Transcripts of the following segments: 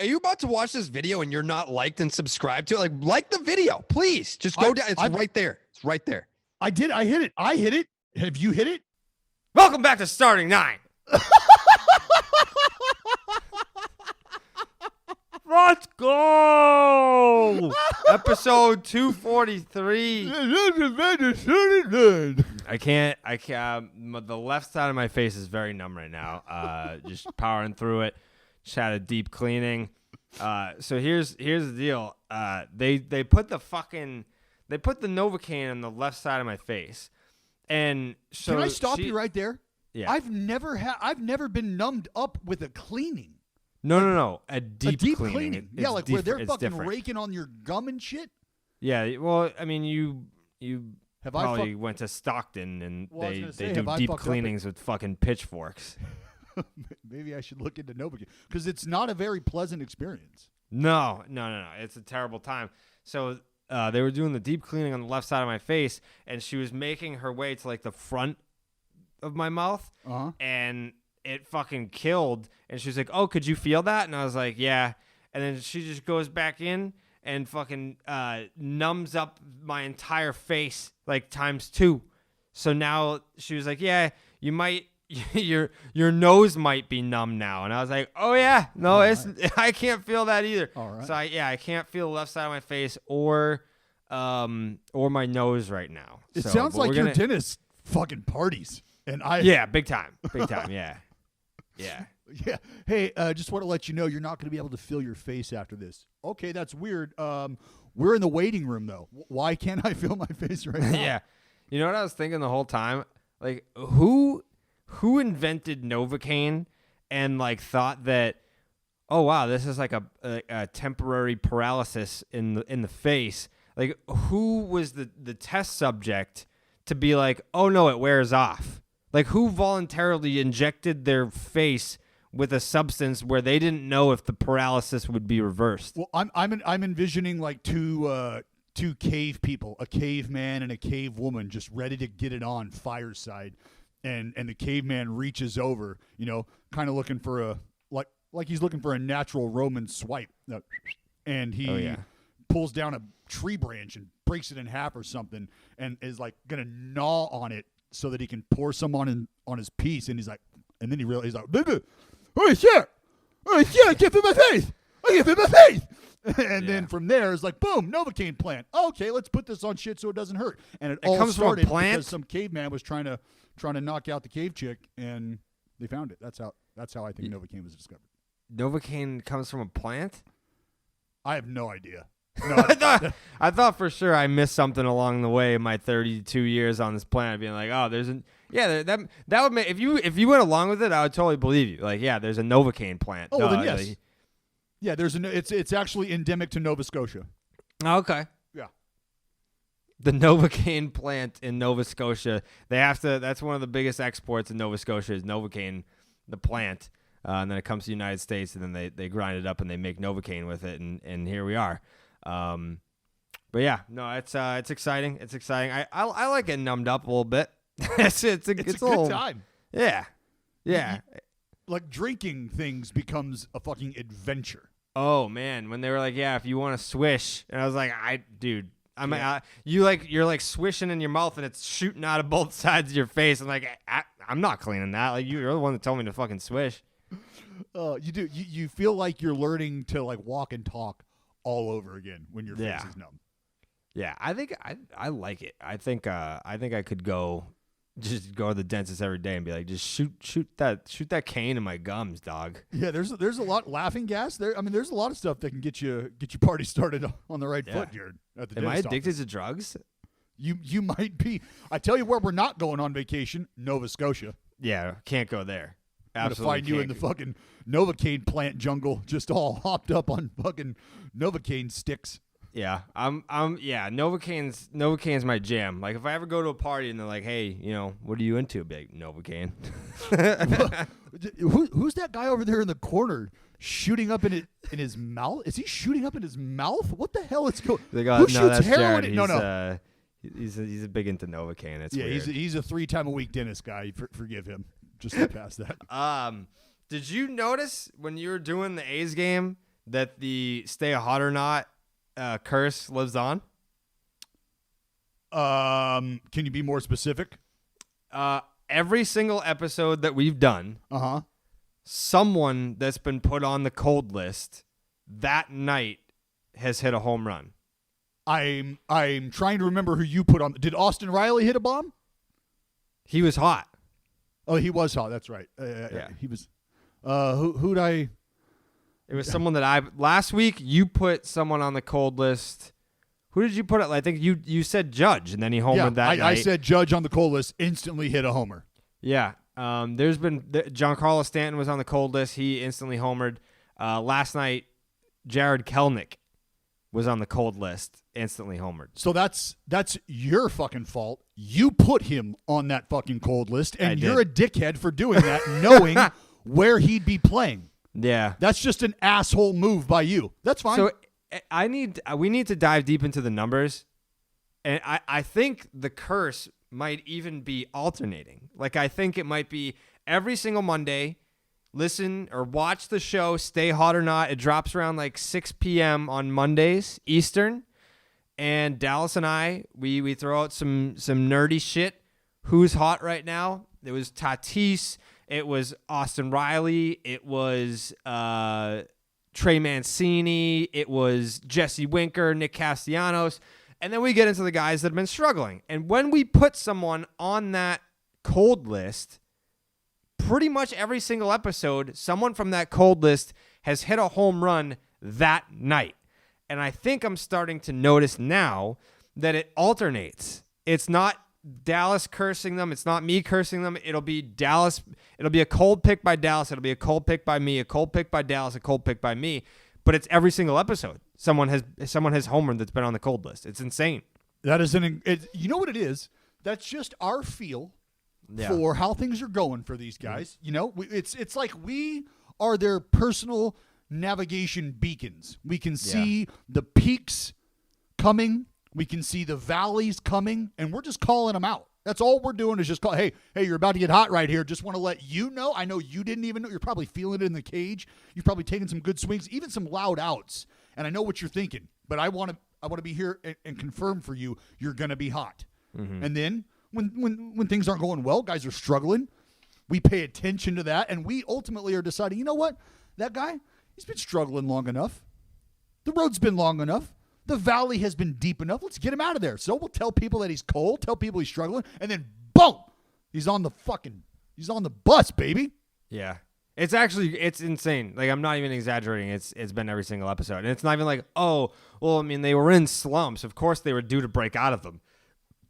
Are you about to watch this video and you're not liked and subscribed to it? Like the video, please. Just go down. It's right there. It's right there. I did. I hit it. I hit it. Have you hit it? Welcome back to Starting Nine. Let's go. Episode 243. I can't. The left side of my face is very numb right now. Just powering through it. Just had a deep cleaning. So here's the deal. They put the Novocaine on the left side of my face, and so can I stop you right there? Yeah. I've never been numbed up with a cleaning. No. A deep cleaning. Yeah, like where they're fucking different. raking on your gum and shit. Yeah. Well, I mean, you Have probably went to Stockton and they do have I deep fucked up cleanings with fucking pitchforks. Maybe I should look into Novocaine because it's not a very pleasant experience. No. It's a terrible time. So they were doing the deep cleaning on the left side of my face, and she was making her way to like the front of my mouth, and it fucking killed. And she was like, "Oh, could you feel that?" And I was like, "Yeah." And then she just goes back in and fucking numbs up my entire face like ×2. So now she was like, "Yeah, you might." Your nose might be numb now. And I was like, oh yeah, no, I can't feel that either. All right. So I can't feel the left side of my face or my nose right now. It sounds like your dentist fucking parties. And big time, yeah. Yeah. Hey, just want to let you know you're not going to be able to feel your face after this. Okay, that's weird. We're in the waiting room though. Why can't I feel my face right now? Yeah. You know what I was thinking the whole time? Like who invented Novocaine and like thought that, oh wow, this is like a temporary paralysis in the face. Like who was the test subject to be like, oh no, it wears off? Like who voluntarily injected their face with a substance where they didn't know if the paralysis would be reversed? Well, I'm envisioning like two cave people, a caveman and a cave woman, just ready to get it on fireside. And the caveman reaches over, kind of looking for a like he's looking for a natural Roman swipe, and he pulls down a tree branch and breaks it in half or something, and is like gonna gnaw on it so that he can pour some on his piece. And he's like, and then he realizes, he's like, oh shit, I can't feel my face, And then from there it's like, boom, Novocaine plant. Okay, let's put this on shit so it doesn't hurt. And it all comes started from a plant? because some caveman was trying to knock out the cave chick, and they found it. That's how I think Novocaine was discovered. Novocaine comes from a plant? I have no idea. No, I thought for sure I missed something along the way in my 32 years on this planet, being like, oh, that would make, if you went along with it, I would totally believe you. Like, yeah, there's a Novocaine plant. Oh, then yes. Like, yeah, it's actually endemic to Nova Scotia. Okay. Yeah. The Novocaine plant in Nova Scotia. That's one of the biggest exports in Nova Scotia is Novocaine, the plant. And then it comes to the United States, and then they grind it up and they make Novocaine with it, and here we are. But yeah, no, it's exciting. It's exciting. I like getting numbed up a little bit. it's a good time. Yeah. Yeah. Like drinking things becomes a fucking adventure. Oh man, when they were like, yeah, if you want to swish, and I was like, you're like swishing in your mouth and it's shooting out of both sides of your face. I'm like, I'm not cleaning that. Like you're the one that told me to fucking swish. You do. You feel like you're learning to like walk and talk all over again when your face is numb. Yeah, I think I like it. I think I could go to the dentist every day and be like, just shoot that cane in my gums, dog. Yeah, there's a lot laughing gas there. I mean, there's a lot of stuff that can get you party started on the right foot, Jared. At the Am I addicted office. to drugs? You might be. I tell you where we're not going on vacation, Nova Scotia. Yeah, can't go there. Absolutely. I'm gonna find you in the fucking Novocaine plant jungle, just all hopped up on fucking Novocaine sticks. Yeah, Novocaine's my jam. Like if I ever go to a party and they're like, "Hey, what are you into?" I'd be like, Novocaine. Who's that guy over there in the corner shooting up in his mouth? Is he shooting up in his mouth? What the hell is going? Who shoots heroin? No. He's a big into Novocaine. It's weird. He's a 3-time-a-week dentist guy. Forgive him. Just look past that. Did you notice when you were doing the A's game that the stay hot or not curse lives on? Can you be more specific? Every single episode that we've done, someone that's been put on the cold list that night has hit a home run. I'm trying to remember who you put on. Did Austin Riley hit a bomb? He was hot. Oh, he was hot. That's right. Yeah. He was. Who'd I? It was someone that last week you put someone on the cold list. Who did you put it? I think you said Judge, and then he homered that night. I said Judge on the cold list, instantly hit a homer. Yeah. There's been Giancarlo Stanton was on the cold list. He instantly homered. Last night, Jared Kelenic was on the cold list, instantly homered. So that's your fucking fault. You put him on that fucking cold list, and you're a dickhead for doing that, knowing where he'd be playing. Yeah. That's just an asshole move by you. That's fine. So we need to dive deep into the numbers, and I think the curse might even be alternating. Like, I think it might be every single Monday, listen or watch the show, Stay Hot or Not. It drops around like 6 p.m. on Mondays Eastern, and Dallas and I, we throw out some nerdy shit. Who's hot right now? It was Tatis. It was Austin Riley. It was Trey Mancini. It was Jesse Winker, Nick Castellanos. And then we get into the guys that have been struggling. And when we put someone on that cold list, pretty much every single episode, someone from that cold list has hit a home run that night. And I think I'm starting to notice now that it alternates. It's not Dallas cursing them. It's not me cursing them. It'll be Dallas. It'll be a cold pick by Dallas. It'll be a cold pick by me, a cold pick by Dallas, a cold pick by me. But it's every single episode. Someone has homered that's been on the cold list. It's insane. That is you know what it is? That's just our feel for how things are going for these guys. Mm-hmm. You know, it's like we are their personal navigation beacons. We can see the peaks coming. We can see the valleys coming, and we're just calling them out. That's all we're doing is just call, hey, you're about to get hot right here. Just want to let you know. I know you didn't even know. You're probably feeling it in the cage. You've probably taken some good swings, even some loud outs. And I know what you're thinking, but I want to be here and confirm for you you're going to be hot. Mm-hmm. And then when things aren't going well, guys are struggling, we pay attention to that, and we ultimately are deciding, you know what? That guy, he's been struggling long enough. The road's been long enough. The valley has been deep enough. Let's get him out of there. So we'll tell people that he's cold, tell people he's struggling, and then boom, he's on the bus, baby. Yeah. It's insane. Like, I'm not even exaggerating. It's been every single episode. And it's not even like, oh, well, I mean, they were in slumps. Of course they were due to break out of them.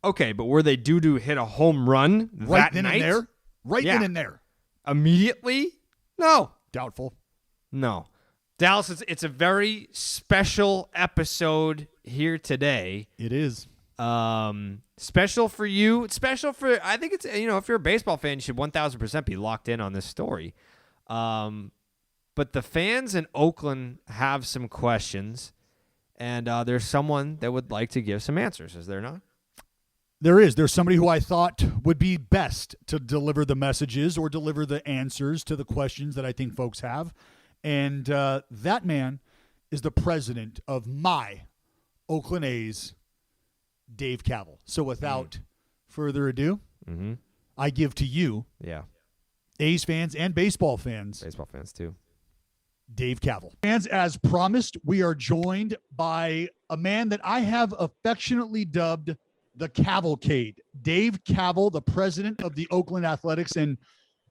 Okay, but were they due to hit a home run right that then night? And there? Right then and there. Immediately? No. Doubtful. No. Dallas, it's a very special episode here today. It is. Special for you. Special for, I think it's, if you're a baseball fan, you should 1,000% be locked in on this story. But the fans in Oakland have some questions, and there's someone that would like to give some answers, is there not? There is. There's somebody who I thought would be best to deliver the messages or deliver the answers to the questions that I think folks have. And that man is the president of my Oakland A's, Dave Kaval. So without further ado, I give to you, A's fans and baseball fans. Baseball fans too. Dave Kaval. Fans, as promised, we are joined by a man that I have affectionately dubbed the Cavalcade. Dave Kaval, the president of the Oakland Athletics. And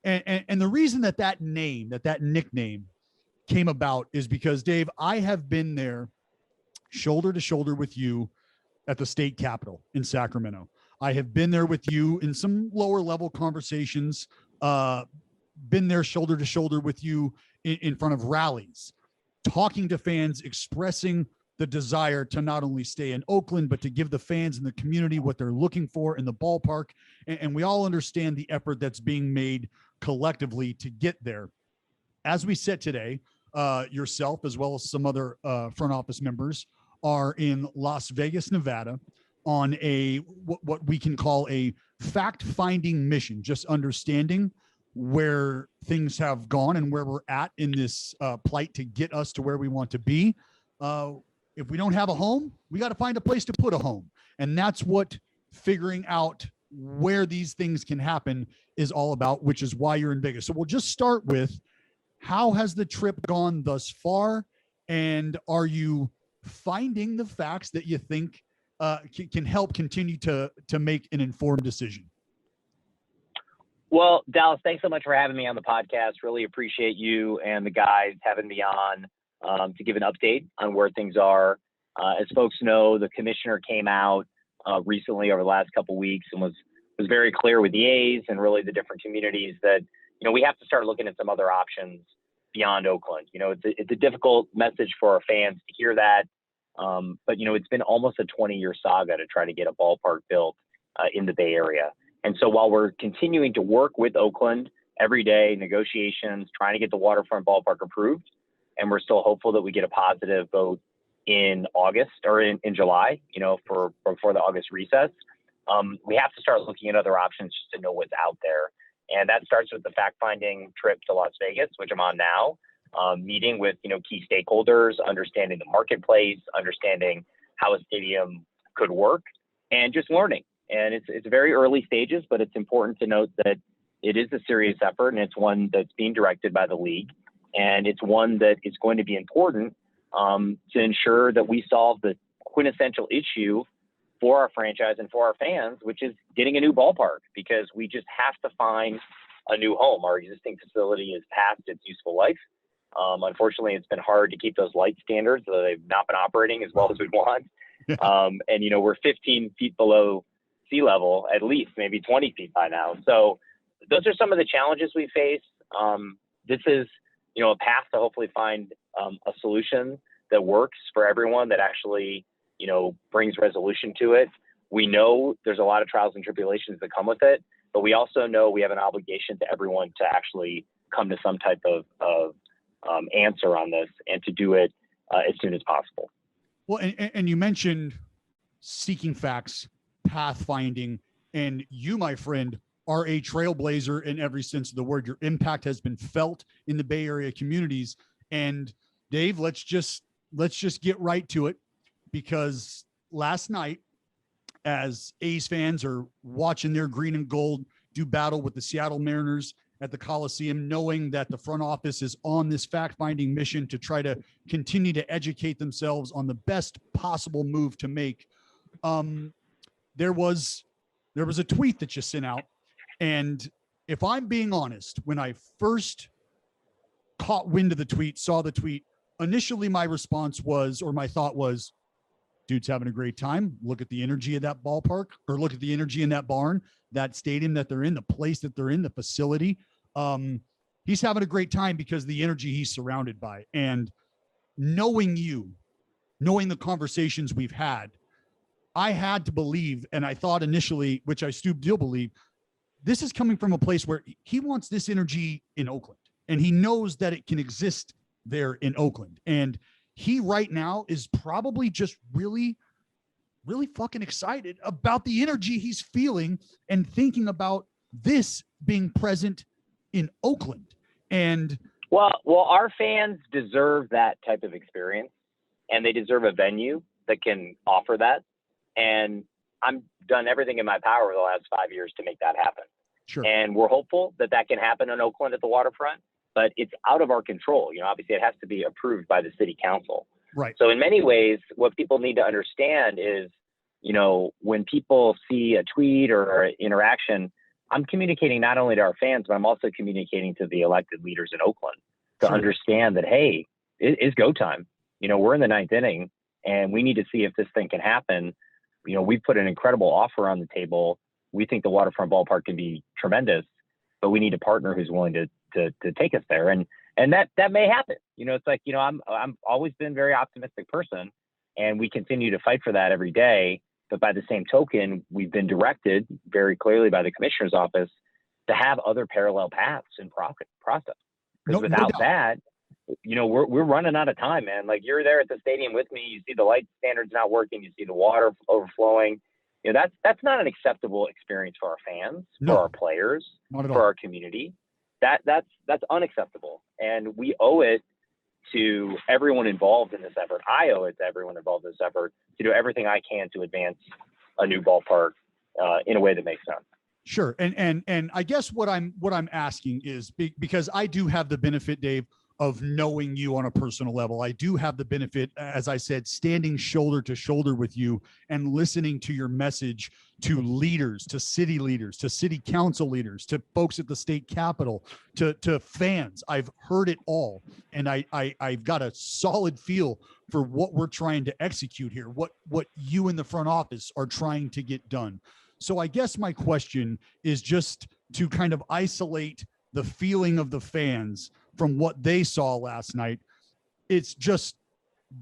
the reason that name, that nickname came about is because, Dave, I have been there shoulder to shoulder with you at the state capitol in Sacramento. I have been there with you in some lower level conversations, been there shoulder to shoulder with you in front of rallies, talking to fans, expressing the desire to not only stay in Oakland, but to give the fans in the community what they're looking for in the ballpark. And we all understand the effort that's being made collectively to get there. As we sit today, yourself, as well as some other front office members, are in Las Vegas, Nevada, on what we can call a fact-finding mission, just understanding where things have gone and where we're at in this plight to get us to where we want to be. If we don't have a home, we got to find a place to put a home. And that's what figuring out where these things can happen is all about, which is why you're in Vegas. So we'll just start with, how has the trip gone thus far? And are you finding the facts that you think can help continue to make an informed decision? Well, Dallas, thanks so much for having me on the podcast. Really appreciate you and the guys having me on to give an update on where things are. As folks know, the commissioner came out recently over the last couple of weeks and was very clear with the A's and really the different communities that, we have to start looking at some other options beyond Oakland. It's a difficult message for our fans to hear that. But, it's been almost a 20-year saga to try to get a ballpark built in the Bay Area. And so while we're continuing to work with Oakland every day, negotiations, trying to get the waterfront ballpark approved, and we're still hopeful that we get a positive vote in August or in July, before the August recess, we have to start looking at other options just to know what's out there. And that starts with the fact-finding trip to Las Vegas, which I'm on now, meeting with, key stakeholders, understanding the marketplace, understanding how a stadium could work, and just learning. And it's very early stages, but it's important to note that it is a serious effort, and it's one that's being directed by the league. And it's one that is going to be important to ensure that we solve the quintessential issue for our franchise and for our fans, which is getting a new ballpark, because we just have to find a new home. Our existing facility is past its useful life. Unfortunately, it's been hard to keep those light standards. They've not been operating as well as we'd want. And, we're 15 feet below sea level, at least maybe 20 feet by now. So those are some of the challenges we face. This is, a path to hopefully find a solution that works for everyone, that actually, brings resolution to it. We know there's a lot of trials and tribulations that come with it, but we also know we have an obligation to everyone to actually come to some type of answer on this, and to do it as soon as possible. Well, and you mentioned seeking facts, pathfinding, and you, my friend, are a trailblazer in every sense of the word. Your impact has been felt in the Bay Area communities. And Dave, let's just get right to it, because last night, as A's fans are watching their green and gold do battle with the Seattle Mariners at the Coliseum, knowing that the front office is on this fact-finding mission to try to continue to educate themselves on the best possible move to make, there was a tweet that you sent out. And if I'm being honest, when I first caught wind of the tweet, saw the tweet, initially my response was, or my thought was, dude's having a great time. Look at the energy of that ballpark, or look at the energy in that barn, that stadium that they're in, the place that they're in, the facility. He's having a great time because the energy he's surrounded by. And knowing the conversations we've had, I had to believe, and I thought initially, which I still believe, this is coming from a place where he wants this energy in Oakland, and he knows that it can exist there in Oakland. And he right now is probably just really, really fucking excited about the energy he's feeling and thinking about this being present in Oakland. And well, our fans deserve that type of experience, and they deserve a venue that can offer that. And I've done everything in my power over the last 5 years to make that happen. Sure. And we're hopeful that can happen in Oakland at the waterfront, but it's out of our control. Obviously it has to be approved by the city council. Right. So in many ways, what people need to understand is, when people see a tweet or interaction, I'm communicating not only to our fans, but I'm also communicating to the elected leaders in Oakland to understand that, hey, it is go time. We're in the ninth inning, and we need to see if this thing can happen. We've put an incredible offer on the table. We think the waterfront ballpark can be tremendous, but we need a partner who's willing to take us there. And that may happen. It's like, I'm always been a very optimistic person, and we continue to fight for that every day. But by the same token, we've been directed very clearly by the commissioner's office to have other parallel paths in process. Because without that, we're running out of time, man. Like, you're there at the stadium with me. You see the light standards not working. You see the water overflowing. That's not an acceptable experience for our fans, for our players, for our community. that's unacceptable. And we owe it to everyone involved in this effort. I owe it to everyone involved in this effort to do everything I can to advance a new ballpark in a way that makes sense. Sure. And I guess what I'm asking is because I do have the benefit, Dave, of knowing you on a personal level. I do have the benefit, as I said, standing shoulder to shoulder with you and listening to your message to leaders, to city council leaders, to folks at the state capitol, to fans. I've heard it all. And I've got a solid feel for what we're trying to execute here, what you in the front office are trying to get done. So I guess my question is just to kind of isolate the feeling of the fans from what they saw last night. It's just,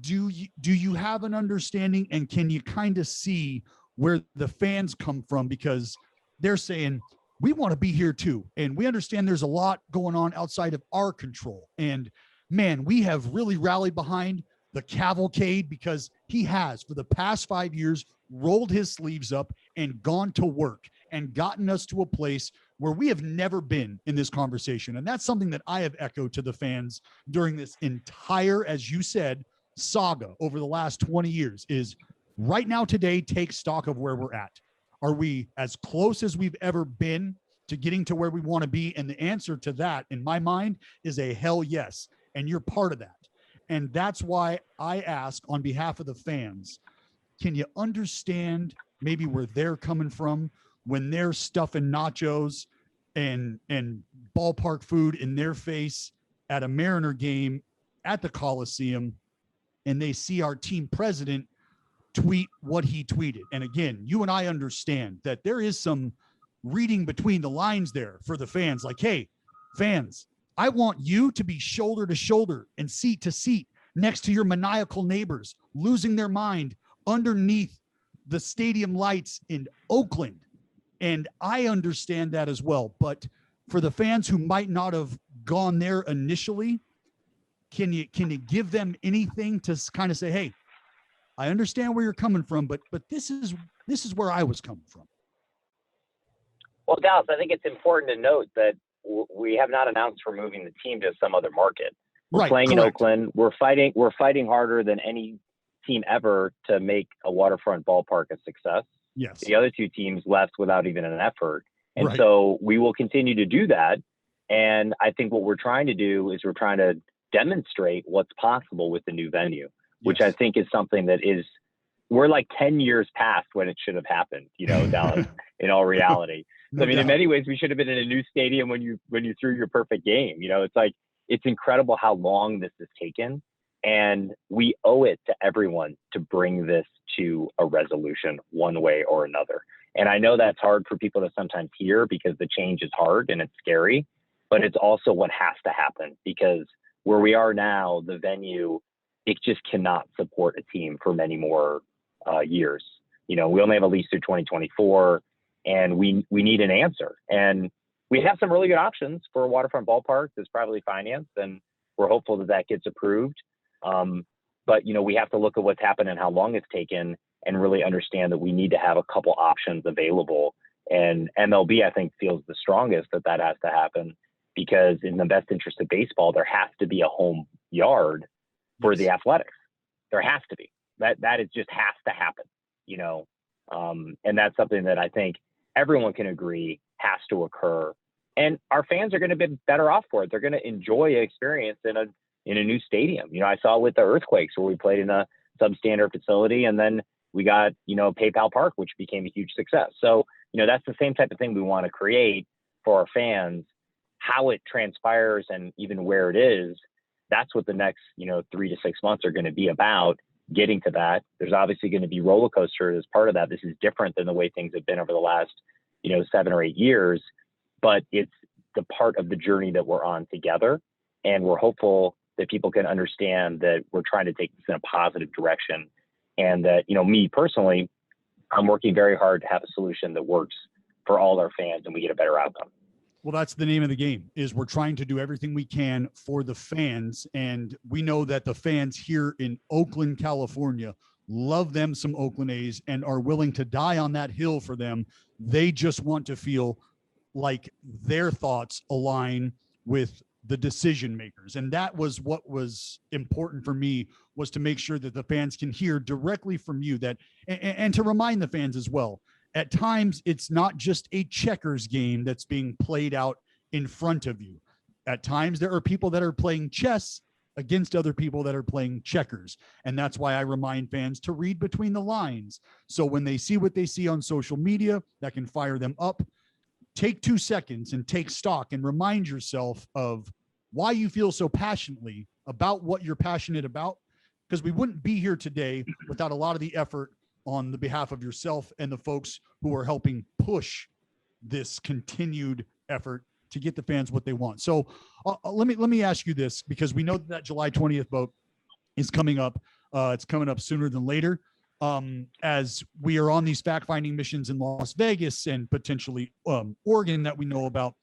do you have an understanding, and can you kind of see where the fans come from? Because they're saying, we want to be here too. And we understand there's a lot going on outside of our control. And man, we have really rallied behind the cavalcade because he has, for the past 5 years, rolled his sleeves up and gone to work and gotten us to a place where we have never been in this conversation. And that's something that I have echoed to the fans during this entire, as you said, saga over the last 20 years is right now, today, take stock of where we're at. Are we as close as we've ever been to getting to where we want to be? And the answer to that, in my mind, is a hell yes. And you're part of that. And that's why I ask on behalf of the fans, can you understand maybe where they're coming from when they're stuffing nachos and ballpark food in their face at a Mariner game at the Coliseum, and they see our team president tweet what he tweeted? And again, you and I understand that there is some reading between the lines there for the fans. Like, hey, fans, I want you to be shoulder to shoulder and seat to seat next to your maniacal neighbors losing their mind underneath the stadium lights in Oakland. And I understand that as well. But for the fans who might not have gone there initially, can you give them anything to kind of say, hey, I understand where you're coming from, but this is where I was coming from? Well, Dallas, I think it's important to note that we have not announced we're moving the team to some other market. We're playing correct. In Oakland. We're fighting harder than any team ever to make a waterfront ballpark a success. Yes. The other two teams left without even an effort. And right. So we will continue to do that. And I think what we're trying to do is we're trying to demonstrate what's possible with the new venue, which yes. I think is something that is, we're like 10 years past when it should have happened, Dallas, in all reality. No I mean, doubt. in many ways, we should have been in a new stadium when you threw your perfect game. It's like, it's incredible how long this has taken. And we owe it to everyone to bring this to a resolution one way or another. And I know that's hard for people to sometimes hear because the change is hard and it's scary, but it's also what has to happen, because where we are now, the venue, it just cannot support a team for many more years. We only have a lease through 2024, and we need an answer. And we have some really good options for a waterfront ballpark that's privately financed, and we're hopeful that gets approved. But we have to look at what's happened and how long it's taken, and really understand that we need to have a couple options available. And MLB, I think, feels the strongest that has to happen, because in the best interest of baseball, there has to be a home yard for the Athletics. There has to be. That is just has to happen, and that's something that I think everyone can agree has to occur. And our fans are going to be better off for it. They're going to enjoy an experience in a new stadium. I saw with the Earthquakes, where we played in a substandard facility, and then we got, PayPal Park, which became a huge success. So, that's the same type of thing we want to create for our fans. How it transpires and even where it is, that's what the next, 3 to 6 months are going to be about, getting to that. There's obviously going to be roller coaster as part of that. This is different than the way things have been over the last, 7 or 8 years, but it's the part of the journey that we're on together. And we're hopeful that people can understand that we're trying to take this in a positive direction. And that, me personally, I'm working very hard to have a solution that works for all our fans and we get a better outcome. Well, that's the name of the game, is we're trying to do everything we can for the fans. And we know that the fans here in Oakland, California, love them some Oakland A's and are willing to die on that hill for them. They just want to feel like their thoughts align with the decision makers. And that was what was important for me, was to make sure that the fans can hear directly from you, that, and to remind the fans as well, at times it's not just a checkers game that's being played out in front of you. At times there are people that are playing chess against other people that are playing checkers. And that's why I remind fans to read between the lines. So when they see what they see on social media, that can fire them up. Take 2 seconds and take stock and remind yourself of why you feel so passionately about what you're passionate about, because we wouldn't be here today without a lot of the effort on the behalf of yourself and the folks who are helping push this continued effort to get the fans what they want. So let me ask you this, because we know that July 20th vote is coming up. It's coming up sooner than later. As we are on these fact-finding missions in Las Vegas and potentially Oregon that we know about,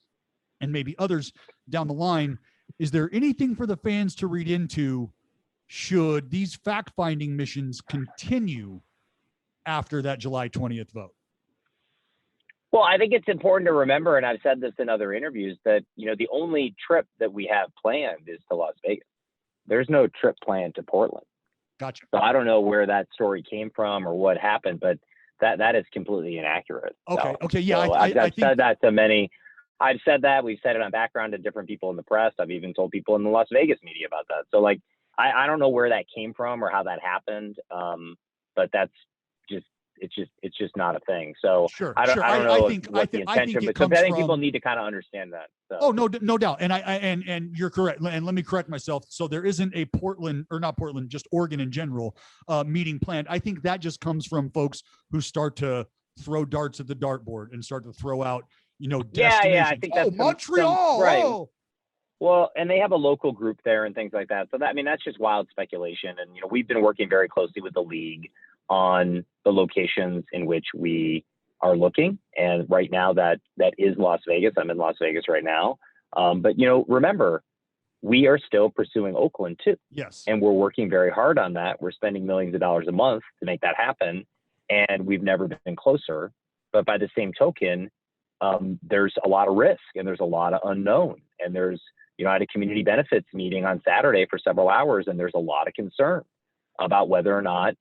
and maybe others down the line, is there anything for the fans to read into should these fact-finding missions continue after that July 20th vote? Well, I think it's important to remember, and I've said this in other interviews, that, the only trip that we have planned is to Las Vegas. There's no trip planned to Portland. Gotcha. So I don't know where that story came from or what happened, but that is completely inaccurate. Okay. So, Okay. Yeah. so I I've think said that to many. I've said that. We've said it on background to different people in the press. I've even told people in the Las Vegas media about that. So I don't know where that came from or how that happened. But that's it's just not a thing. So sure, I don't know what the intention, but I think people need to kind of understand that. So. Oh, no doubt. And you're correct. And let me correct myself. So there isn't a Portland, or not Portland, just Oregon in general, meeting planned. I think that just comes from folks who start to throw darts at the dartboard and start to throw out, destinations. Yeah, I think that's Montreal. Right. Oh. Well, and they have a local group there and things like that. So that's just wild speculation. And, we've been working very closely with the league on the locations in which we are looking. And right now that is Las Vegas. I'm in Las Vegas right now. But, remember, we are still pursuing Oakland too. Yes. And we're working very hard on that. We're spending millions of dollars a month to make that happen. And we've never been closer. But by the same token, there's a lot of risk and there's a lot of unknown. And there's, I had a community benefits meeting on Saturday for several hours, and there's a lot of concern about whether or not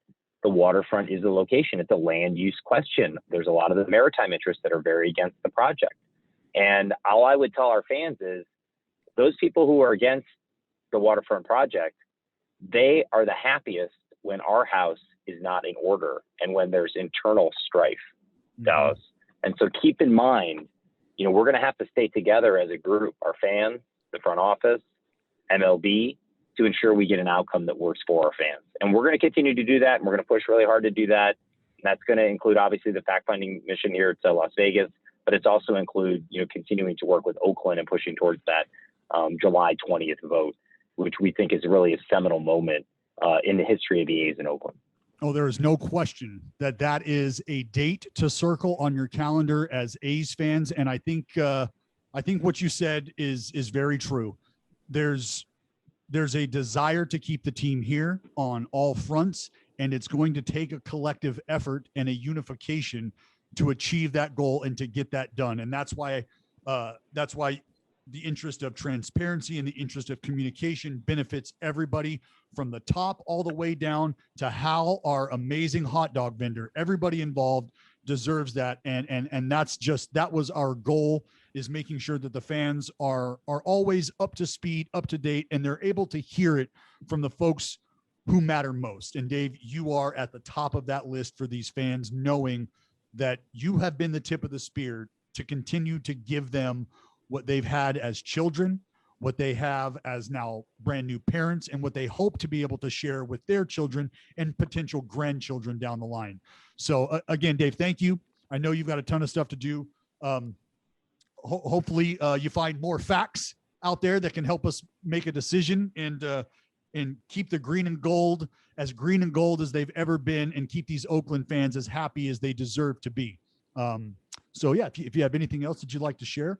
the waterfront is a location. It's a land use question. There's a lot of the maritime interests that are very against the project. And all I would tell our fans is those people who are against the waterfront project, they are the happiest when our house is not in order and when there's internal strife, Dallas. And so keep in mind, we're going to have to stay together as a group, our fans, the front office, MLB, to ensure we get an outcome that works for our fans. And we're going to continue to do that. And we're going to push really hard to do that. And that's going to include, obviously, the fact-finding mission here to Las Vegas, but it's also include, continuing to work with Oakland and pushing towards that July 20th vote, which we think is really a seminal moment in the history of the A's in Oakland. Oh, there is no question that is a date to circle on your calendar as A's fans. And I think what you said is very true. There's a desire to keep the team here on all fronts, and it's going to take a collective effort and a unification to achieve that goal and to get that done. And that's why the interest of transparency and the interest of communication benefits everybody from the top all the way down to Hal, our amazing hot dog vendor. Everybody involved deserves that. And that was our goal, is making sure that the fans are always up to speed, up to date, and they're able to hear it from the folks who matter most. And Dave, you are at the top of that list for these fans, knowing that you have been the tip of the spear to continue to give them what they've had as children, what they have as now brand new parents, and what they hope to be able to share with their children and potential grandchildren down the line. So again, Dave, thank you. I know you've got a ton of stuff to do. Hopefully you find more facts out there that can help us make a decision and keep the green and gold as they've ever been, and keep these Oakland fans as happy as they deserve to be. So yeah, if you have anything else that you'd like to share,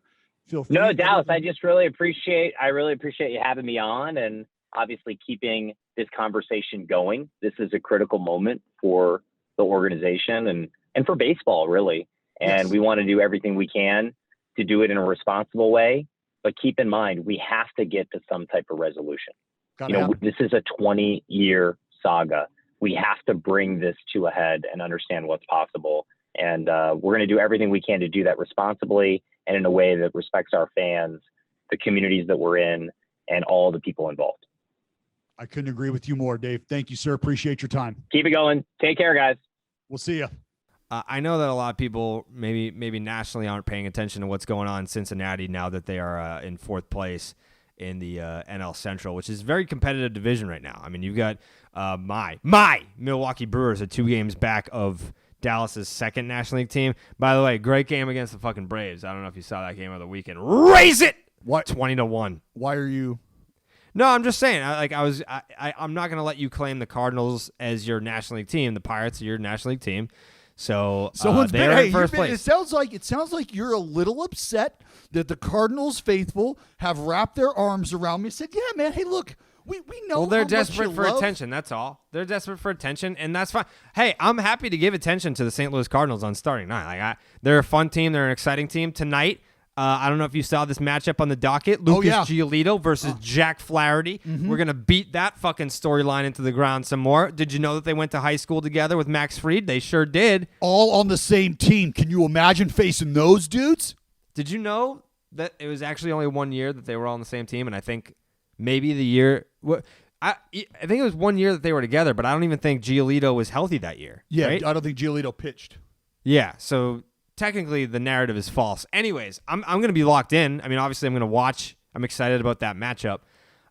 feel free. No, Dallas, I really appreciate you having me on, and obviously keeping this conversation going. This is a critical moment for the organization and for baseball, really. And Yes. we want to do everything we can to do it in a responsible way, but keep in mind, we have to get to some type of resolution. Gotta happen. This is a 20-year saga. We have to bring this to a head and understand what's possible. And we're going to do everything we can to do that responsibly and in a way that respects our fans, the communities that we're in, and all the people involved. I couldn't agree with you more, Dave. Thank you, sir. Appreciate your time. Keep it going. Take care, guys. We'll see you. I know that a lot of people maybe nationally aren't paying attention to what's going on in Cincinnati now that they are in fourth place in the NL Central, which is a very competitive division right now. I mean, you've got my Milwaukee Brewers are 2 games back of Dallas's second National League team. By the way, great game against the fucking Braves. I don't know if you saw that game of the weekend. Raise it! What? 20-1. Why are you? No, I'm just saying. I'm not going to let you claim the Cardinals as your National League team. The Pirates are your National League team. So they're in first place. It sounds like you're a little upset that the Cardinals faithful have wrapped their arms around me and said, "Yeah, man. Hey, look, we know." Well, they're how desperate much for you love. attention. That's all. They're desperate for attention, and that's fine. Hey, I'm happy to give attention to the St. Louis Cardinals on starting night. They're a fun team. They're an exciting team tonight. I don't know if you saw this matchup on the docket. Lucas Giolito versus Jack Flaherty. Mm-hmm. We're going to beat that fucking storyline into the ground some more. Did you know that they went to high school together with Max Fried? They sure did. All on the same team. Can you imagine facing those dudes? Did you know that it was actually only 1 year that they were all on the same team? And I think maybe the year I think it was 1 year that they were together, but I don't even think Giolito was healthy that year. Yeah, right? I don't think Giolito pitched. Yeah, so technically the narrative is false. Anyways, I'm going to be locked in. I mean, obviously I'm going to watch. I'm excited about that matchup.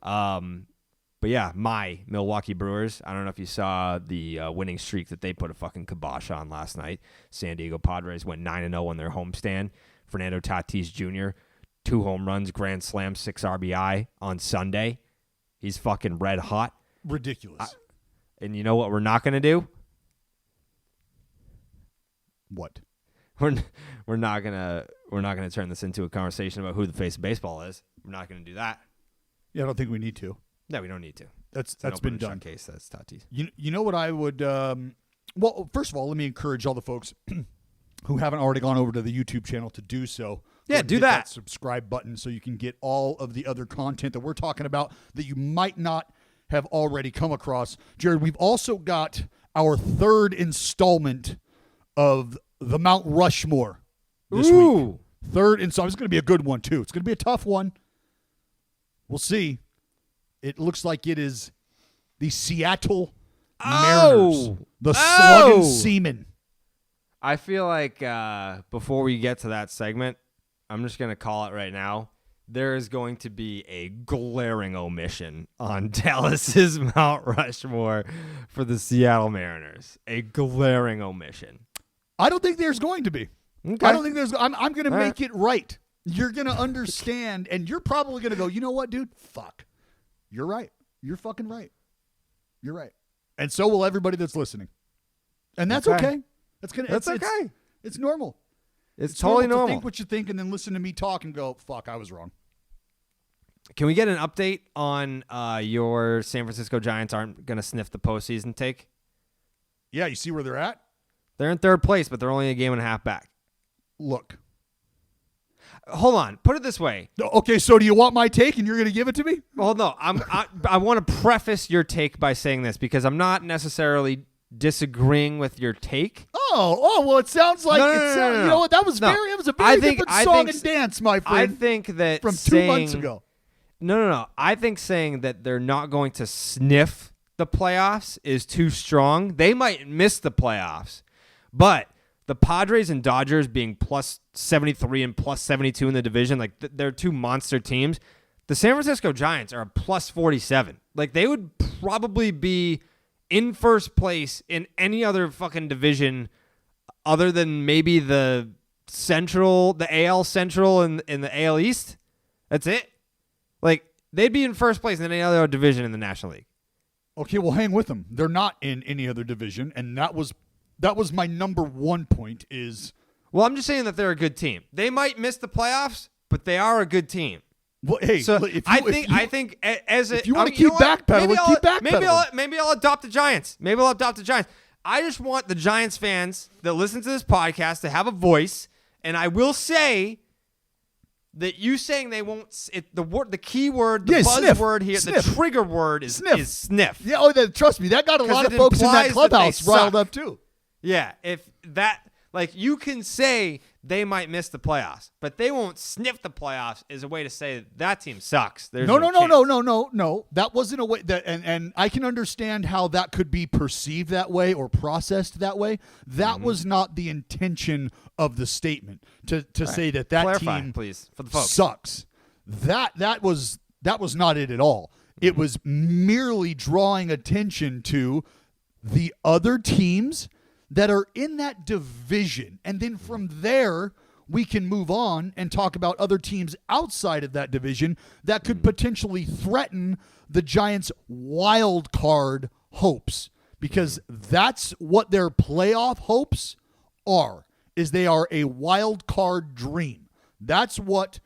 But yeah, my Milwaukee Brewers, I don't know if you saw the winning streak that they put a fucking kibosh on last night. San Diego Padres went 9-0 on their homestand. Fernando Tatis Jr., 2 home runs, grand slam, 6 RBI on Sunday. He's fucking red hot. Ridiculous. And you know what we're not going to do? What? We're not gonna turn this into a conversation about who the face of baseball is. We're not gonna do that. Yeah, I don't think we need to. No, we don't need to. That's It's been an open done. case. That's Tatis. You know what I would well, first of all, let me encourage all the folks who haven't already gone over to the YouTube channel to do so. Yeah, Go do hit that. subscribe button so you can get all of the other content that we're talking about that you might not have already come across. Jared, we've also got our 3rd installment of the Mount Rushmore this week. 3rd installment. It's going to be a good one, too. It's going to be a tough one. We'll see. It looks like it is the Seattle Mariners. The slugging seamen. I feel like before we get to that segment, I'm just going to call it right now. There is going to be a glaring omission on Dallas's Mount Rushmore for the Seattle Mariners. A glaring omission. I don't think there's going to be. Okay. I don't think there's. I'm going to All make it right. You're going to understand, and you're probably going to go, you know what, dude? Fuck. You're right. You're fucking right. You're right. And so will everybody that's listening. And that's okay. That's okay. It's normal. It's totally normal. To think what you think and then listen to me talk and go, fuck, I was wrong. Can we get an update on your San Francisco Giants aren't going to sniff the postseason take? Yeah, you see where they're at? They're in 3rd place, but they're only a game and a half back. Look. Hold on. Put it this way. Okay, so do you want my take and you're going to give it to me? Well, no. I want to preface your take by saying this because I'm not necessarily disagreeing with your take. Oh, well, it sounds like No. you know what? That was it was a very different song and dance, my friend. I think that from 2 months ago. No. I think saying that they're not going to sniff the playoffs is too strong. They might miss the playoffs, but the Padres and Dodgers being plus 73 and plus 72 in the division, like they're 2 monster teams. The San Francisco Giants are a plus 47. Like they would probably be in first place in any other fucking division other than maybe the Central, the AL Central and the AL East. That's it. Like they'd be in first place in any other division in the National League. Okay, well, hang with them. They're not in any other division, and that was my number 1 point is... Well, I'm just saying that they're a good team. They might miss the playoffs, but they are a good team. Well, hey, so if you want to keep backpedaling, keep backpedaling. Maybe I'll adopt the Giants. I just want the Giants fans that listen to this podcast to have a voice, and I will say That you saying they won't the key word, the sniff. buzzword here, Sniff. the trigger word is sniff. Yeah, trust me, that got a lot of folks in that clubhouse riled up too. Yeah, if that you can say they might miss the playoffs, but they won't sniff the playoffs is a way to say that team sucks. There's No. chance. That wasn't a way that, and I can understand how that could be perceived that way or processed that way. That was not the intention of the statement to say that Clarify, team please, for the folks. sucks. That was not it at all. It was merely drawing attention to the other teams that are in that division. And then from there, we can move on and talk about other teams outside of that division that could potentially threaten the Giants' wild card hopes, because that's what their playoff hopes are, is they are a wild card dream. That's what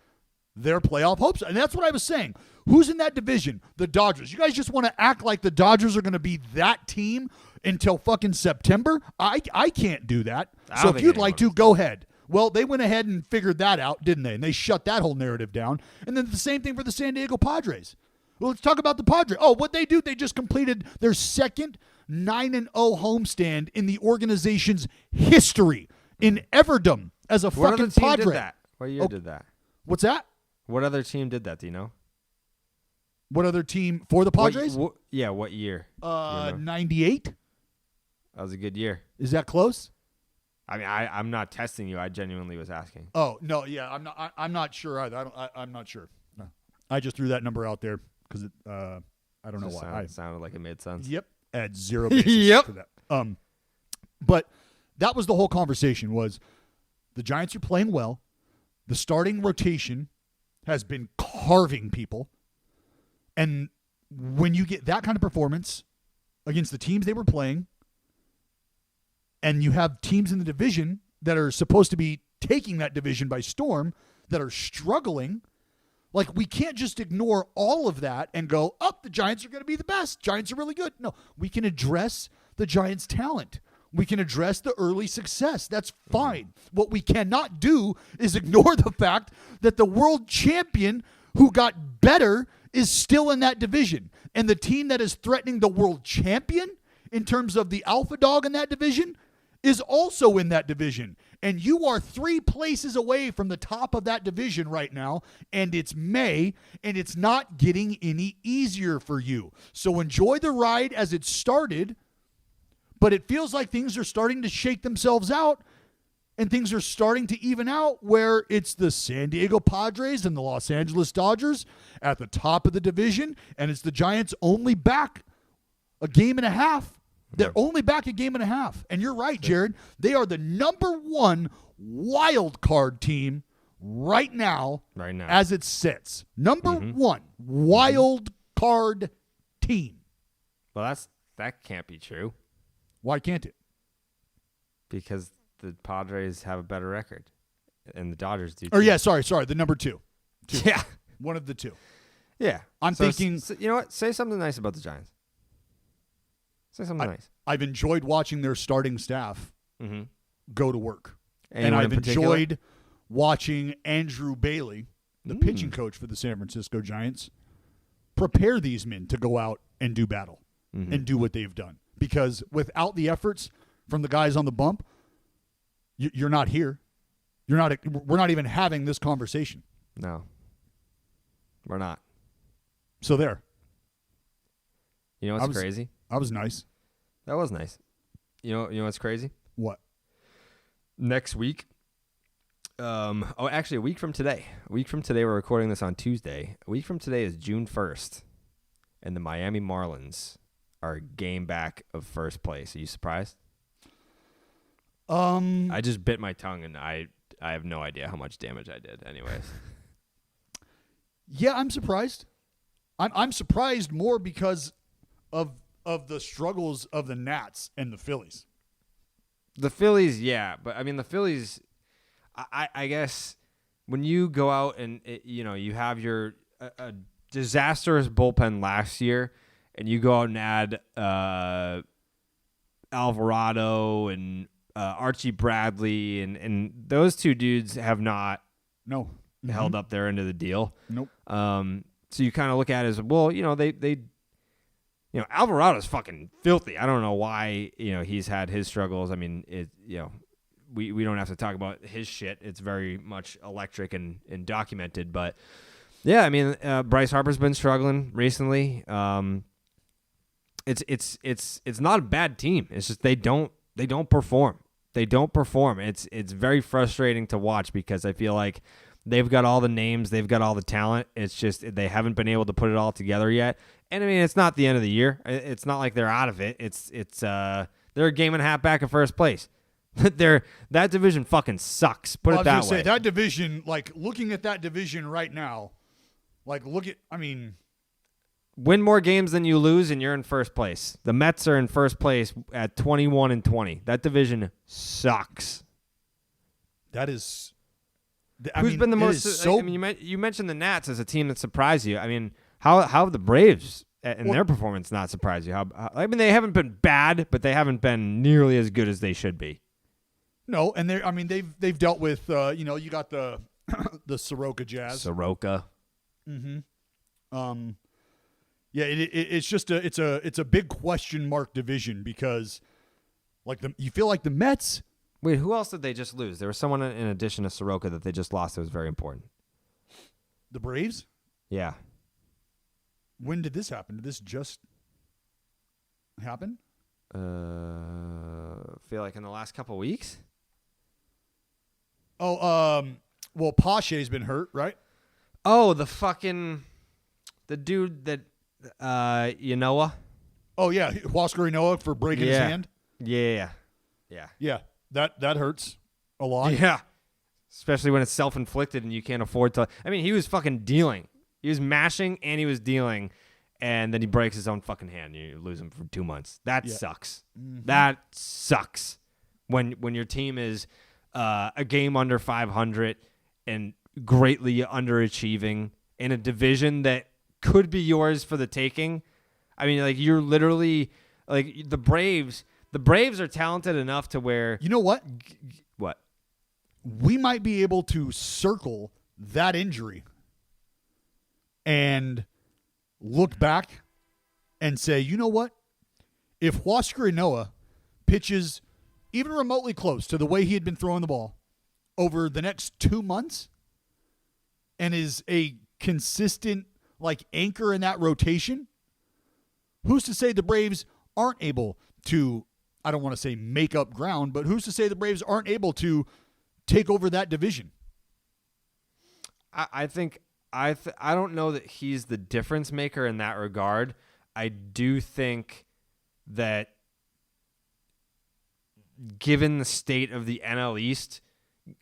their playoff hopes are. And that's what I was saying. Who's in that division? The Dodgers. You guys just want to act like the Dodgers are going to be that team until fucking September? I can't do that. So if you'd like to, go ahead. Well, they went ahead and figured that out, didn't they? And they shut that whole narrative down. And then the same thing for the San Diego Padres. Well, let's talk about the Padres. Oh, what they do, they just completed their second 9-0 homestand in the organization's history in Everdom as a What fucking other team Padre. did that? What year did that? What's that? What other team did that? Do you know? What other team for the Padres? What year? 98. That was a good year. Is that close? I mean, I'm not testing you. I genuinely was asking. Oh no, yeah, I'm not sure either. I'm not sure. No. I just threw that number out there because I don't know why. It sounded like it made sense. Yep, at zero basis Yep. for that. But that was the whole conversation. Was the Giants are playing well. The starting rotation has been carving people, and when you get that kind of performance against the teams they were playing, and you have teams in the division that are supposed to be taking that division by storm that are struggling, like, we can't just ignore all of that and go, the Giants are going to be the best. Giants are really good. No, we can address the Giants' talent. We can address the early success. That's fine. What we cannot do is ignore the fact that the world champion who got better is still in that division. And the team that is threatening the world champion in terms of the alpha dog in that division is also in that division. And you are 3 places away from the top of that division right now, and it's May, and it's not getting any easier for you. So enjoy the ride as it started, but it feels like things are starting to shake themselves out, and things are starting to even out where it's the San Diego Padres and the Los Angeles Dodgers at the top of the division, and it's the Giants only back a game and a half. They're only back a game and a half. And you're right, Jared. They are the number 1 wild card team right now as it sits. Number 1 wild card team. Well, that can't be true. Why can't it? Because the Padres have a better record, and the Dodgers do. Or sorry, the number 2. Yeah, one of the 2. Yeah, I'm thinking. So, you know what? Say something nice about the Giants. Say something nice. I've enjoyed watching their starting staff go to work. Anyone and I've in particular? enjoyed watching Andrew Bailey, the pitching coach for the San Francisco Giants, prepare these men to go out and do battle and do what they've done. Because without the efforts from the guys on the bump, you're not here. We're not even having this conversation. No, we're not. So there. You know what's crazy? I was nice. That was nice. You know what's crazy? What? Next week. Actually, a week from today. A week from today, we're recording this on Tuesday. A week from today is June 1st, and the Miami Marlins are a game back of first place. Are you surprised? I just bit my tongue, and I have no idea how much damage I did. Anyways. Yeah, I'm surprised. I'm surprised more because of the struggles of the Nats and the Phillies. The Phillies, yeah. But, I mean, the Phillies, I guess when you go out and, you have your a disastrous bullpen last year, and you go out and add Alvarado and Archie Bradley, and those 2 dudes have not held up their end of the deal. Nope. So you kind of look at it as, well, Alvarado's fucking filthy. I don't know why, he's had his struggles. I mean, we don't have to talk about his shit. It's very much electric and documented. But yeah, I mean, Bryce Harper's been struggling recently. It's not a bad team. It's just they don't perform. They don't perform. It's very frustrating to watch because I feel like they've got all the names, they've got all the talent. It's just they haven't been able to put it all together yet. And I mean, it's not the end of the year. It's not like they're out of it. They're a game and a half back in first place. That division fucking sucks. Put it that way. I was gonna say that division. Like looking at that division right now, win more games than you lose, and you're in first place. The Mets are in first place at 21-20. That division sucks. That is. Who's been the most? You mentioned the Nats as a team that surprised you. I mean, how have the Braves and their performance not surprised you? They haven't been bad, but they haven't been nearly as good as they should be. No, and they've dealt with you got the the Soroka Jazz. Soroka. Mm-hmm. Yeah, it's just it's a big question mark division because you feel like the Mets. Wait, who else did they just lose? There was someone in addition to Soroka that they just lost that was very important. The Braves? Yeah. When did this happen? Did this just happen? Feel like in the last couple weeks. Oh, well, Pache's been hurt, right? Oh, the dude that Yanoa. Oh yeah, Huascar Ynoa for breaking his hand. Yeah. That hurts a lot. Yeah, especially when it's self-inflicted and you can't afford to. I mean, he was fucking dealing. He was mashing and he was dealing, and then he breaks his own fucking hand. You lose him for 2 months. That sucks. Mm-hmm. That sucks. When your team is a game under 500 and greatly underachieving in a division that could be yours for the taking. I mean, like you're literally like the Braves. The Braves are talented enough to where... You know what? What? We might be able to circle that injury and look back and say, you know what? If Huascar Ynoa pitches even remotely close to the way he had been throwing the ball over the next 2 months and is a consistent anchor in that rotation, who's to say the Braves aren't able to... I don't want to say make up ground, but who's to say the Braves aren't able to take over that division? I don't know that he's the difference maker in that regard. I do think that given the state of the NL East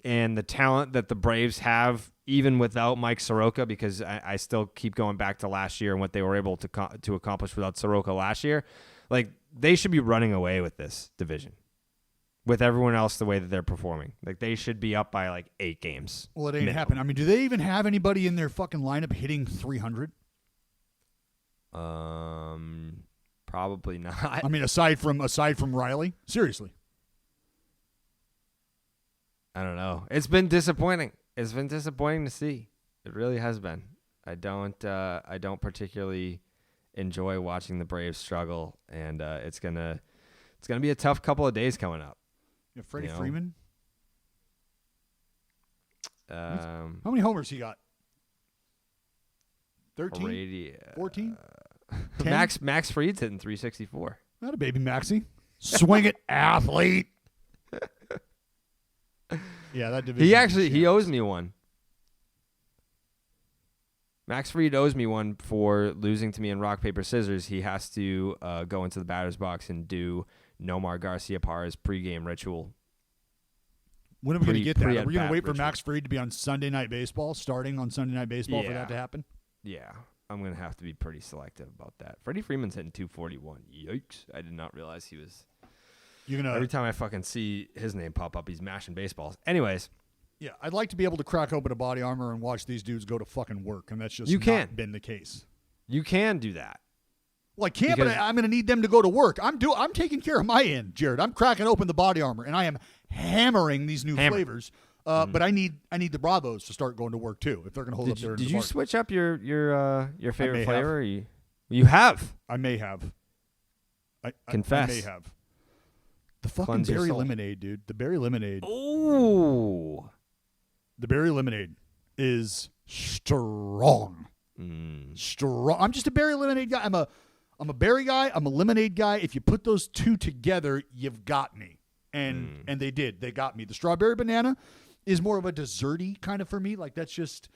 and the talent that the Braves have, even without Mike Soroka, because I still keep going back to last year and what they were able to accomplish without Soroka last year, they should be running away with this division with everyone else the way that they're performing. They should be up by 8 games. Well, it ain't happening. I mean, do they even have anybody in their fucking lineup hitting 300? Probably not. I mean, aside from Riley, seriously. I don't know. It's been disappointing. It's been disappointing to see. It really has been. I don't particularly enjoy watching the Braves struggle, and it's gonna be a tough couple of days coming up. Yeah, Freddie Freeman. How many homers he got? 13? 14? Max Fried's hitting 364. Not a baby Maxie. Swing it, athlete. Yeah, that division. He owes me one. Max Fried owes me one for losing to me in rock, paper, scissors. He has to go into the batter's box and do Nomar Garciaparra's pregame ritual. When are we going to get that? Are we going to wait for Max Fried to be on Sunday Night Baseball, starting on Sunday Night Baseball for that to happen? Yeah, I'm going to have to be pretty selective about that. Freddie Freeman's hitting 241. Yikes. I did not realize he was... Every time I fucking see his name pop up, he's mashing baseballs. Anyways... Yeah, I'd like to be able to crack open a body armor and watch these dudes go to fucking work, and that's just not been the case. You can do that. Well, I can't, but I'm going to need them to go to work. I'm taking care of my end, Jared. I'm cracking open the body armor, and I am hammering these new flavors But I need the Bravos to start going to work too if they're going to hold up there. Did you switch up your favorite flavor? Or you have. I may have. Confess. I may have. The fucking berry lemonade, dude. The berry lemonade. Ooh. The berry lemonade is strong. Strong. I'm just a berry lemonade guy. I'm a berry guy. I'm a lemonade guy. If you put those two together, you've got me. And they did. They got me. The strawberry banana is more of a desserty kind of for me. Like that's just,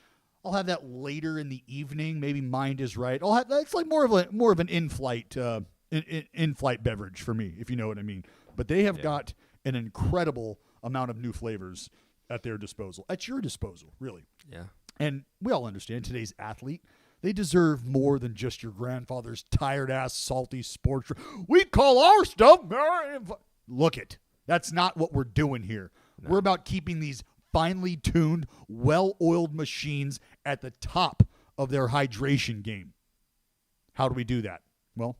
I'll have that later in the evening. Maybe Mind is right. It's like more of an in-flight beverage for me, if you know what I mean. But they have got an incredible amount of new flavors at their disposal. At your disposal, really. Yeah. And we all understand today's athlete, they deserve more than just your grandfather's tired-ass, salty sports. We call our stuff. Look it. That's not what we're doing here. No. We're about keeping these finely tuned, well-oiled machines at the top of their hydration game. How do we do that? Well,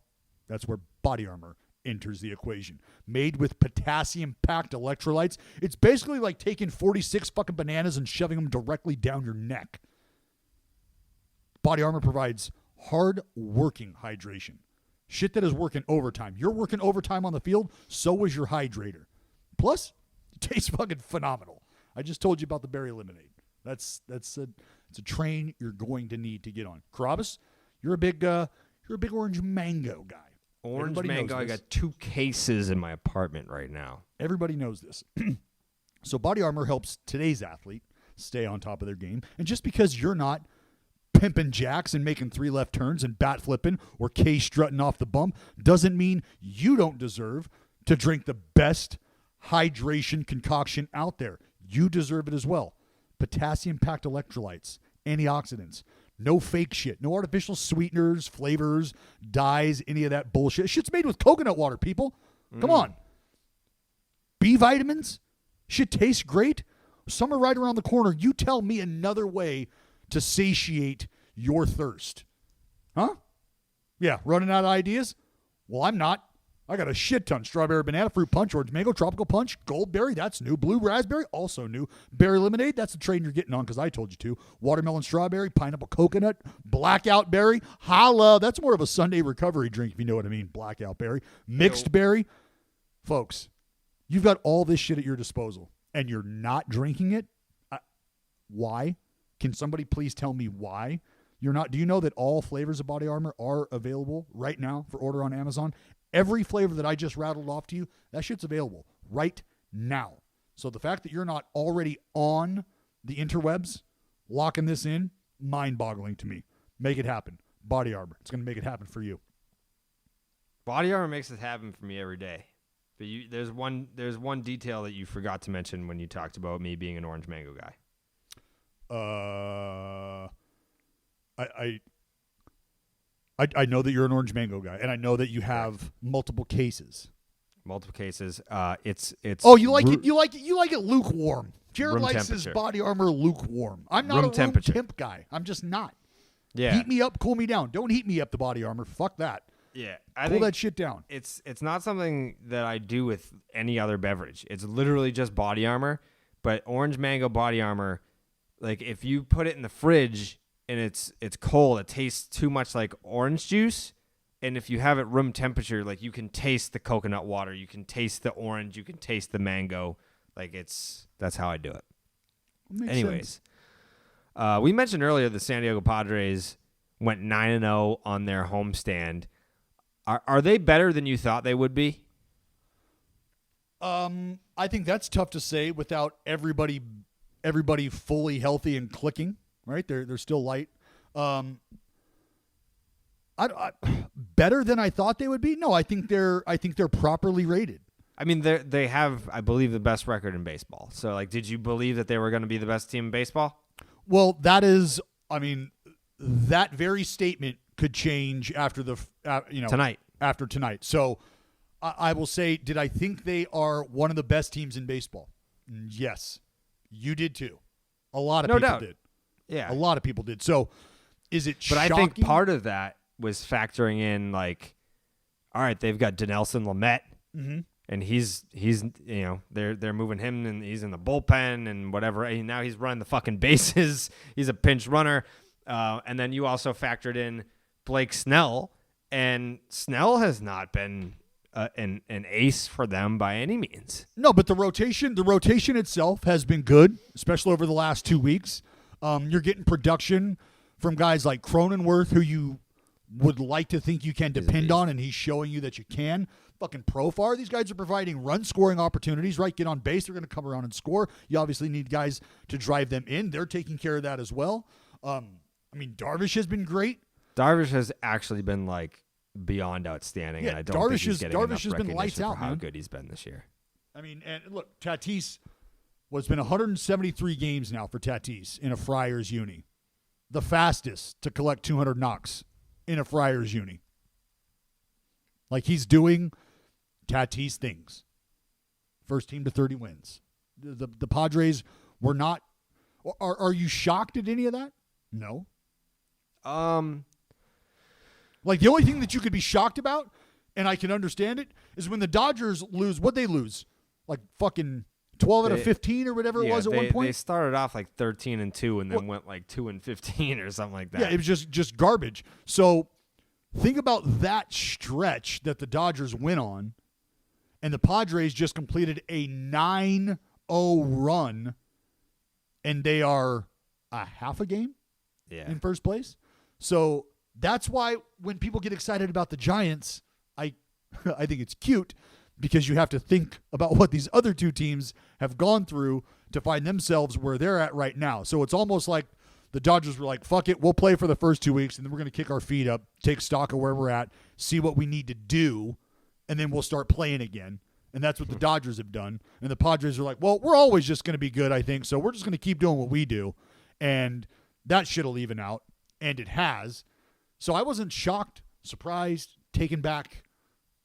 that's where Body Armor enters the equation. Made with potassium-packed electrolytes, it's basically like taking 46 fucking bananas and shoving them directly down your neck. Body Armor provides hard-working hydration. Shit that is working overtime. You're working overtime on the field, so is your hydrator. Plus, it tastes fucking phenomenal. I just told you about the berry lemonade. It's a train you're going to need to get on. Carrabis, you're a big orange mango guy. Orange mango. I got 2 cases in my apartment right now. Everybody knows this. So Body Armor helps today's athlete stay on top of their game. And just because you're not pimping jacks and making 3 left turns and bat flipping or K strutting off the bump doesn't mean you don't deserve to drink the best hydration concoction out there. You deserve it as well. Potassium-packed electrolytes, antioxidants, no fake shit, no artificial sweeteners, flavors, dyes, any of that bullshit. Shit's made with coconut water, people. Come on. B vitamins, shit tastes great. Summer right around the corner. You tell me another way to satiate your thirst. Huh? Yeah, running out of ideas? Well, I'm not. I got a shit ton. Strawberry banana, fruit punch, orange mango, tropical punch, goldberry, that's new. Blue raspberry, also new. Berry lemonade, that's the train you're getting on because I told you to. Watermelon strawberry, pineapple coconut, blackout berry, holla. That's more of a Sunday recovery drink if you know what I mean. Blackout berry. Mixed berry. Folks, you've got all this shit at your disposal and you're not drinking it. Why? Can somebody please tell me why you're not? Do you know that all flavors of Body Armor are available right now for order on Amazon? Every flavor that I just rattled off to you, that shit's available right now. So the fact that you're not already on the interwebs locking this in, mind-boggling to me. Make it happen. Body Armor. It's going to make it happen for you. Body Armor makes it happen for me every day. But there's one detail that you forgot to mention when you talked about me being an orange mango guy. I know that you're an orange mango guy, and I know that you have multiple cases. It's. Oh, you like it? You like it lukewarm. Jared likes his Body Armor lukewarm. I'm not a room temp guy. I'm just not. Yeah. Heat me up, cool me down. Don't heat me up, the Body Armor. Fuck that. Yeah. Cool that shit down. It's not something that I do with any other beverage. It's literally just Body Armor, but orange mango Body Armor, like if you put it in the fridge and it's cold, it tastes too much like orange juice. And if you have it room temperature, like you can taste the coconut water, you can taste the orange, you can taste the mango. Like that's how I do it. Anyways, we mentioned earlier the San Diego Padres went 9-0 on their homestand. Are they better than you thought they would be? I think that's tough to say without everybody fully healthy and clicking. Right? They're still light. Better than I thought they would be? No, I think they're properly rated. I mean, they have, I believe, the best record in baseball. So, like, did you believe that they were going to be the best team in baseball? Well, that very statement could change after tonight. After tonight. So, I will say, did I think they are one of the best teams in baseball? Yes, you did too. A lot of people did. Yeah, a lot of people did. So, is it? But shocking? I think part of that was factoring in, like, all right, they've got Dinelson Lamet, and and he's they're moving him, and he's in the bullpen and whatever. And now he's running the fucking bases. He's a pinch runner. And then you also factored in Blake Snell, and Snell has not been an ace for them by any means. No, but the rotation itself has been good, especially over the last 2 weeks. You're getting production from guys like Cronenworth, who you would like to think you can depend on, and he's showing you that you can. Fucking Profar, these guys are providing run-scoring opportunities, right? Get on base, they're going to come around and score. You obviously need guys to drive them in. They're taking care of that as well. Darvish has been great. Darvish has actually been beyond outstanding, and I don't think he's getting enough recognition for how good he's been this year. And look, Tatis has been 173 games now for Tatis in a Friars uni. The fastest to collect 200 knocks in a Friars uni. He's doing Tatis things. First team to 30 wins. The Padres were not. Are you shocked at any of that? No. The only thing that you could be shocked about, and I can understand it, is when the Dodgers lose. What'd they lose? Fucking 12 out of 15 or whatever it was at one point. They started off 13-2 and then went 2-15 or something like that. Yeah, it was just garbage. So think about that stretch that the Dodgers went on, and the Padres just completed a 9-0 run, and they are a half a game in first place. So that's why when people get excited about the Giants, I think it's cute, because you have to think about what these other two teams have gone through to find themselves where they're at right now. So it's almost like the Dodgers were like, fuck it, we'll play for the first 2 weeks, and then we're going to kick our feet up, take stock of where we're at, see what we need to do, and then we'll start playing again. And that's what the Dodgers have done. And the Padres are like, well, we're always just going to be good, I think, so we're just going to keep doing what we do. And that shit'll even out, and it has. So I wasn't shocked, surprised, taken back,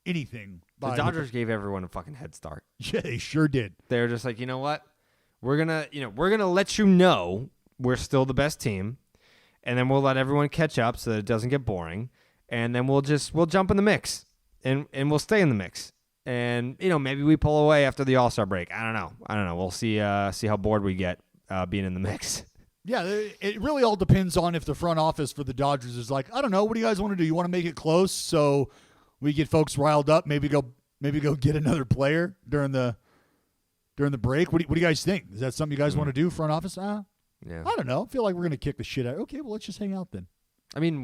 anything. The Dodgers gave everyone a fucking head start. Yeah, they sure did. They're just like, you know what? We're gonna let you know we're still the best team, and then we'll let everyone catch up so that it doesn't get boring, and then we'll jump in the mix, and we'll stay in the mix. And maybe we pull away after the All-Star break. I don't know. We'll see how bored we get being in the mix. Yeah, it really all depends on if the front office for the Dodgers is like, I don't know, what do you guys want to do? You want to make it close so we get folks riled up? Maybe go get another player during the break. What do you guys think? Is that something you guys want to do, front office? Yeah. I don't know. I feel like we're gonna kick the shit out. Okay, well, let's just hang out then.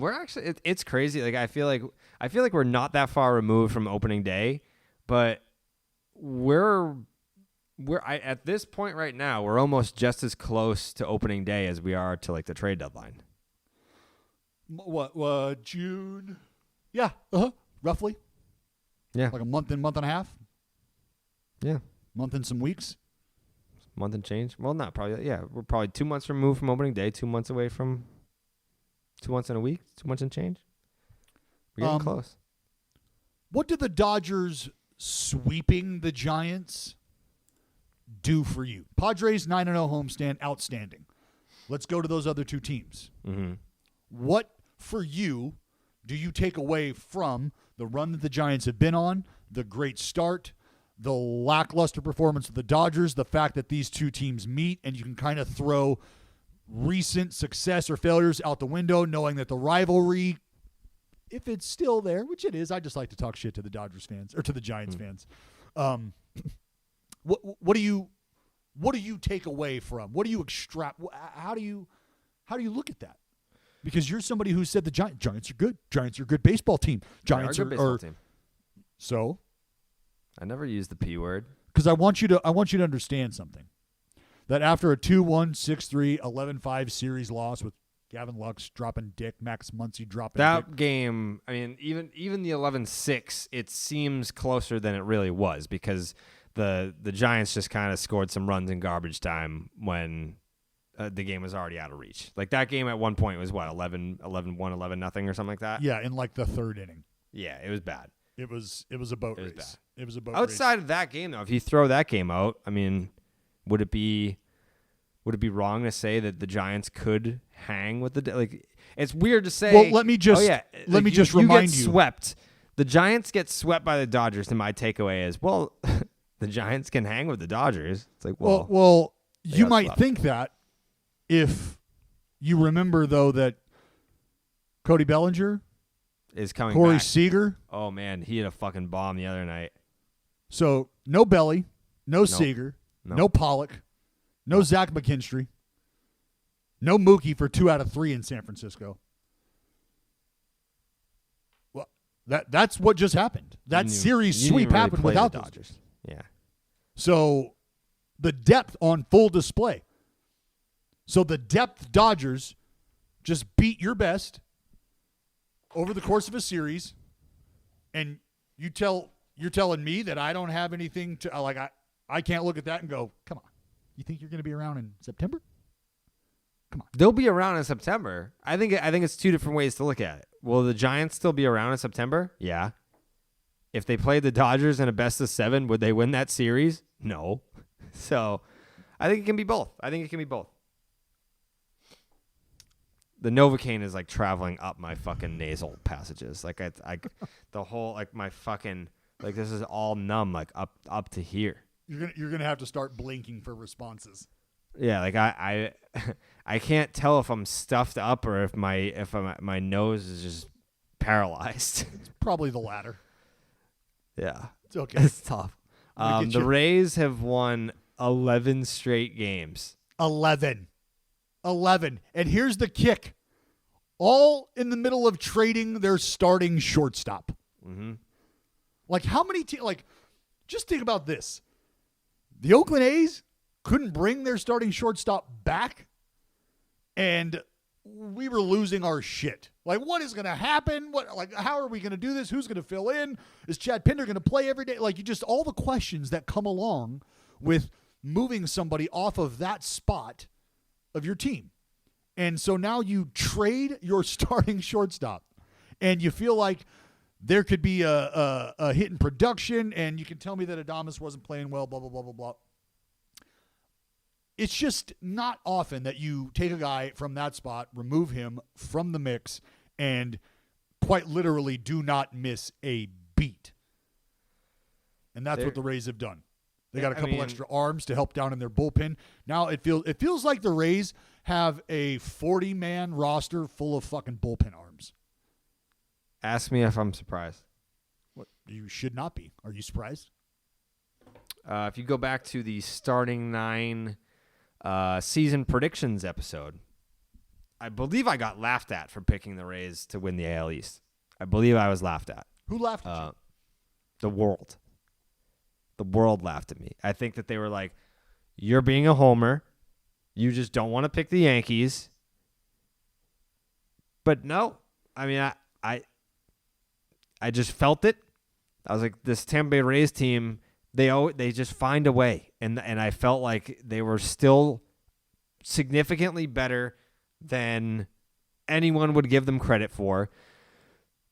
We're actually it's crazy. I feel like we're not that far removed from opening day, but we're at this point right now, we're almost just as close to opening day as we are to the trade deadline. What June? Yeah, roughly. Yeah, a month and a half. Yeah, month and some weeks. Month and change. Well, not probably. Yeah, we're probably 2 months removed from opening day. 2 months away from 2 months and a week. 2 months and change. We're getting close. What did the Dodgers sweeping the Giants do for you? Padres 9-0 homestand, outstanding. Let's go to those other two teams. Mm-hmm. What, for you, do you take away from the run that the Giants have been on, the great start, the lackluster performance of the Dodgers, the fact that these two teams meet and you can kind of throw recent success or failures out the window, knowing that the rivalry, if it's still there, which it is, I just like to talk shit to the Dodgers fans or to the Giants fans. What do you take away from? What do you extract? How do you look at that? Because you're somebody who said the Giants are good. Giants are a good baseball team. Giants are a good baseball team. So, I never used the P word because I want you to understand something. That after a 2-1, 6-3, 11-5 series loss with Gavin Lux dropping dick, Max Muncy dropping that dick. game, even the 11-6, it seems closer than it really was because the Giants just kind of scored some runs in garbage time when the game was already out of reach. That game at one point was what, 11-1, 11-0 or something like that? Yeah, in the third inning. Yeah, it was bad. It was a boat race. Bad. It was a boat Outside race. of that game, though, if you throw that game out, would it be wrong to say that the Giants could hang with the it's weird to say. Well, let me just remind you. Swept the Giants get swept by the Dodgers, and my takeaway is, well, the Giants can hang with the Dodgers. It's like, well, you got might swept. think that if you remember, though, that Cody Bellinger, is coming Corey back. Seager. Oh, man, he had a fucking bomb the other night. So no Belly, no Seager, Nope. no Pollock, no Zach McKinstry, no Mookie for 2 out of 3 in San Francisco. Well, that's what just happened. That series sweep happened without the those. Dodgers. Yeah. So the depth on full display. So the depth Dodgers just beat your best over the course of a series, and you're telling me that I don't have anything to like. I can't look at that and go, come on. You think you're going to be around in September? Come on. They'll be around in September. I think it's two different ways to look at it. Will the Giants still be around in September? Yeah. If they played the Dodgers in a best of 7, would they win that series? No. So I think it can be both. The Novocaine is like traveling up my fucking nasal passages. Like I the whole like my fucking like this is all numb like up to here. You're gonna have to start blinking for responses. Yeah, like I can't tell if I'm stuffed up or if my nose is just paralyzed. It's probably the latter. Yeah, It's okay. it's tough. The Rays have won 11 straight games. 11. And here's the kick. All in the middle of trading their starting shortstop. Mm-hmm. Like how many just think about this. The Oakland A's couldn't bring their starting shortstop back, and we were losing our shit. Like, what is going to happen? How are we going to do this? Who's going to fill in? Is Chad Pinder going to play every day? Like, all the questions that come along with moving somebody off of that spot of your team. And so now you trade your starting shortstop, and you feel like there could be a hit in production, and you can tell me that Adames wasn't playing well, blah, blah, blah, blah, blah. It's just not often that you take a guy from that spot, remove him from the mix, and quite literally do not miss a beat. And that's what the Rays have done. They got a couple extra arms to help down in their bullpen. Now it feels like the Rays have a 40-man roster full of fucking bullpen arms. Ask me if I'm surprised. What? You should not be. Are you surprised? If you go back to the starting 9 season predictions episode, I believe I got laughed at for picking the Rays to win the AL East. I believe I was laughed at. Who laughed at you? The world. The world laughed at me. I think that they were like, you're being a homer. You just don't want to pick the Yankees. But no. I mean, I just felt it. I was like, this Tampa Bay Rays team, they just find a way. And I felt like they were still significantly better than anyone would give them credit for.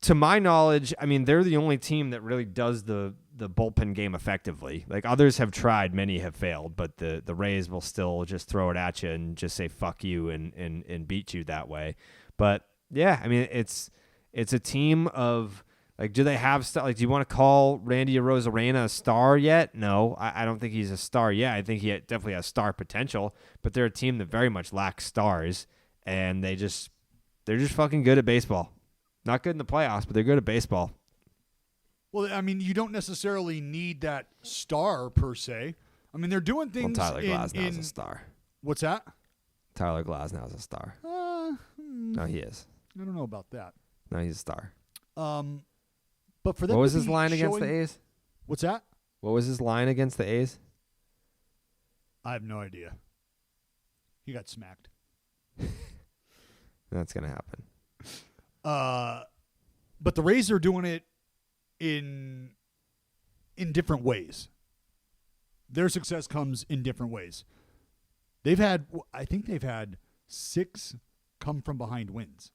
To my knowledge, I mean, they're the only team that really does the bullpen game effectively. Like others have tried, many have failed, but the Rays will still just throw it at you and just say fuck you and beat you that way. But yeah, I mean, it's a team of like, do they have do you want to call Randy Arozarena a star yet? No, I don't think he's a star yet. I think he definitely has star potential, but they're a team that very much lacks stars, and they're just fucking good at baseball. Not good in the playoffs, but they're good at baseball. Well, I mean, you don't necessarily need that star per se. I mean, they're doing things. Well, Tyler Glasnow is a star. What's that? Tyler Glasnow is a star. No, he is. I don't know about that. No, he's a star. But for them, what was his line against the A's? What's that? What was his line against the A's? I have no idea. He got smacked. That's gonna happen. But the Rays are doing it in different ways. Their success comes in different ways. I think they've had 6 come from behind wins.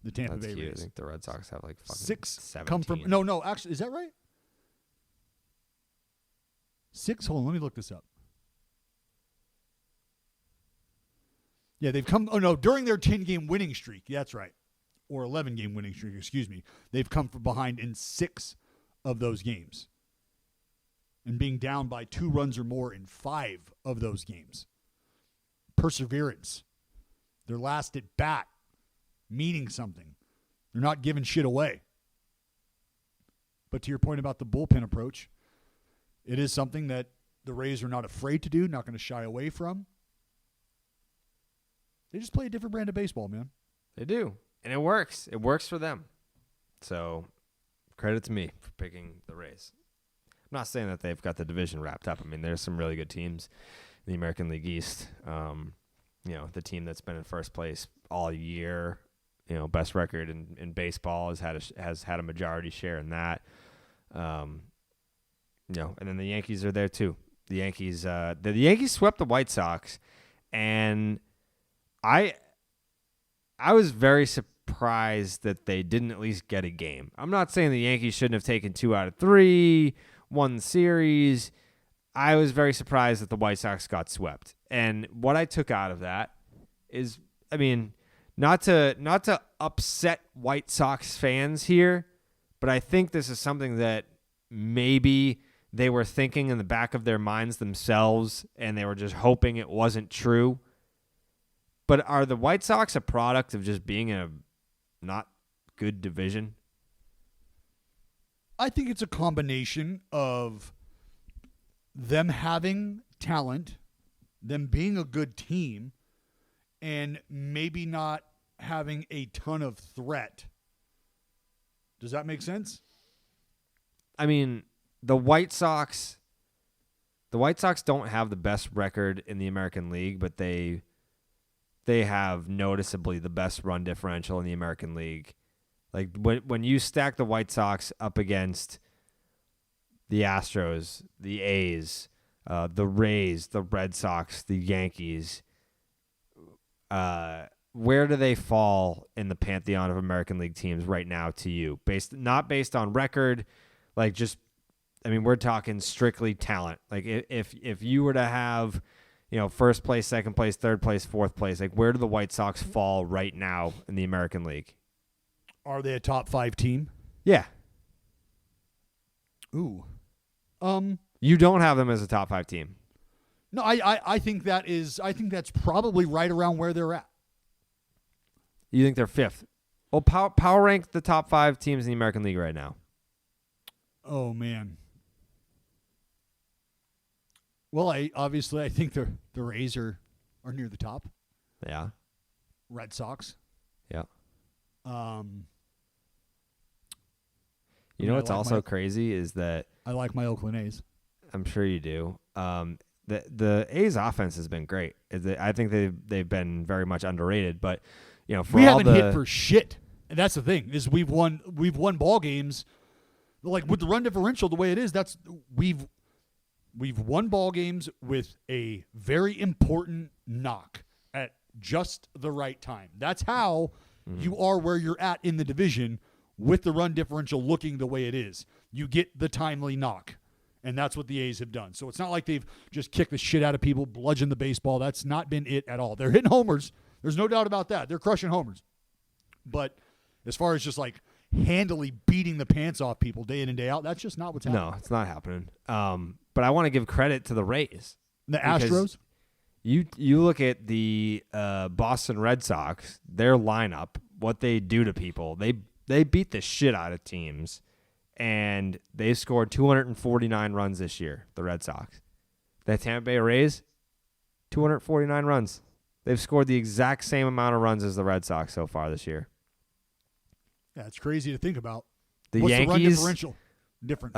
The Tampa Bay cute. Rays. I think the Red Sox have like fucking 6 17. come from. No. Actually, is that right? 6. Hold on, let me look this up. Yeah, they've come. Oh no, during their 10-game winning streak. Yeah, that's right. or 11-game winning streak, excuse me. They've come from behind in 6 of those games and being down by 2 runs or more in 5 of those games. Perseverance. Their last at bat meaning something. They're not giving shit away. But to your point about the bullpen approach, it is something that the Rays are not afraid to do, not going to shy away from. They just play a different brand of baseball, man. They do. And it works. It works for them. So credit to me for picking the Rays. I'm not saying that they've got the division wrapped up. I mean, there's some really good teams in the American League East. The team that's been in first place all year, best record in baseball has had a majority share in that. And then the Yankees are there too. The Yankees swept the White Sox, and I was very surprised that they didn't at least get a game. I'm not saying the Yankees shouldn't have taken 2 out of 3, won the series. I was very surprised that the White Sox got swept. And what I took out of that is, not to upset White Sox fans here, but I think this is something that maybe they were thinking in the back of their minds themselves, and they were just hoping it wasn't true. But are the White Sox a product of just being in a not good division? I think it's a combination of them having talent, them being a good team, and maybe not having a ton of threat. Does that make sense? The White Sox don't have the best record in the American League, but they have noticeably the best run differential in the American League. Like when you stack the White Sox up against the Astros, the A's, the Rays, the Red Sox, the Yankees, where do they fall in the pantheon of American League teams right now to you? Not based on record, we're talking strictly talent. Like if you were to have, first place, second place, third place, fourth place, like where do the White Sox fall right now in the American League? Are they a top 5 team? Yeah. Ooh. You don't have them as a top 5 team. No, I think that's probably right around where they're at. You think they're 5th? Well, power rank the top 5 teams in the American League right now. Oh man. Well, I think the Rays are near the top. Yeah. Red Sox. Yeah. You know what's also crazy is that I like my Oakland A's. I'm sure you do. The A's offense has been great. I think they've been very much underrated. But we haven't hit for shit, and that's the thing is we've won ball games, like with the run differential the way it is. We've won ball games with a very important knock at just the right time. That's how you are where you're at in the division with the run differential looking the way it is. You get the timely knock. And that's what the A's have done. So it's not like they've just kicked the shit out of people, bludgeoned the baseball. That's not been it at all. They're hitting homers. There's no doubt about that. They're crushing homers. But as far as just like handily beating the pants off people day in and day out, that's just not what's happening. No, it's not happening. But I want to give credit to the Rays. The Astros? You look at the Boston Red Sox, their lineup, what they do to people. They beat the shit out of teams. And they scored 249 runs this year, the Red Sox. The Tampa Bay Rays, 249 runs. They've scored the exact same amount of runs as the Red Sox so far this year. Yeah, it's crazy to think about. The What's Yankees, the run differential difference?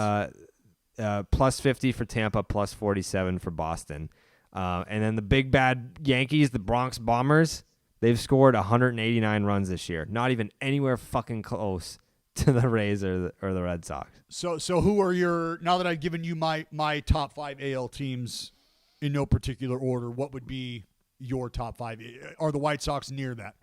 plus 50 for Tampa, plus 47 for Boston. And then the big bad Yankees, the Bronx Bombers, they've scored 189 runs this year. Not even anywhere fucking close to the Rays or the Red Sox. So who are your, now that I've given you my top 5 AL teams in no particular order, what would be your top 5? Are the White Sox near that?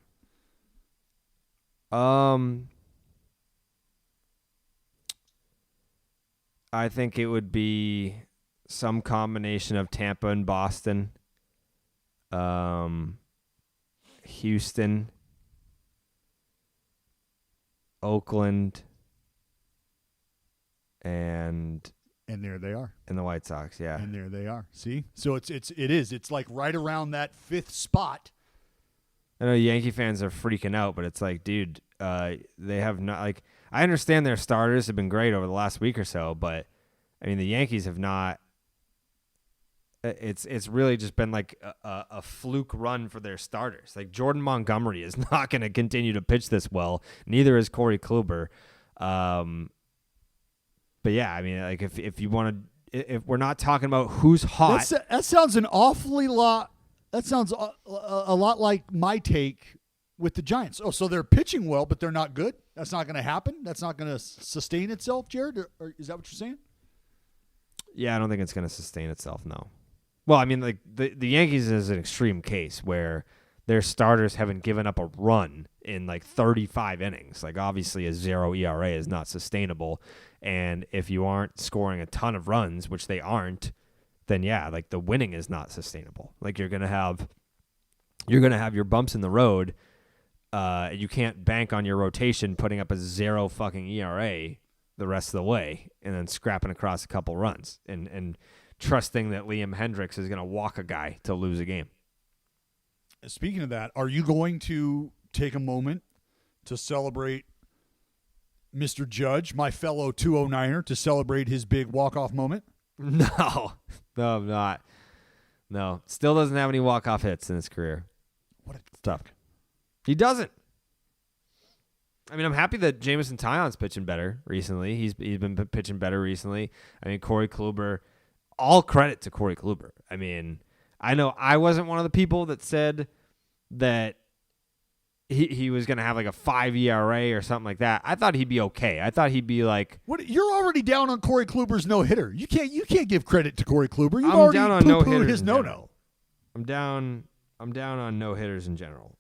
I think it would be some combination of Tampa and Boston, Houston, Oakland, and there they are. And the White Sox, yeah. And there they are. See? So it's like right around that 5th spot. I know Yankee fans are freaking out, but it's like, dude, they have not, like, I understand their starters have been great over the last week or so, but I mean the Yankees have not. It's really just been like a fluke run for their starters. Like Jordan Montgomery is not going to continue to pitch this well. Neither is Corey Kluber. But yeah, I mean, like if you want to, if we're not talking about who's hot, that sounds an awfully lot. That sounds a lot like my take with the Giants. Oh, so they're pitching well, but they're not good. That's not going to happen. That's not going to sustain itself, Jared. Or is that what you're saying? Yeah, I don't think it's going to sustain itself. No. Well, I mean, like the Yankees is an extreme case where their starters haven't given up a run in like 35 innings. Like obviously a 0 ERA is not sustainable. And if you aren't scoring a ton of runs, which they aren't, then yeah, like the winning is not sustainable. Like you're gonna have your bumps in the road. You can't bank on your rotation putting up a 0 fucking ERA the rest of the way and then scrapping across a couple runs and trusting that Liam Hendricks is gonna walk a guy to lose a game. Speaking of that, are you going to take a moment to celebrate Mr. Judge, my fellow 209er, to celebrate his big walk-off moment? No, I'm not. No, still doesn't have any walk-off hits in his career. What a tough. He doesn't. I mean, I'm happy that Jameson Taillon's pitching better recently. He's been pitching better recently. I mean, Corey Kluber, all credit to Corey Kluber. I mean, I know I wasn't one of the people that said that he was going to have like a 5 ERA or something like that. I thought he'd be okay. I thought he'd be like, what? You're already down on Corey Kluber's no hitter. You can't give credit to Corey Kluber. You've I'm already down on no hitters. His no. I'm down on no hitters in general.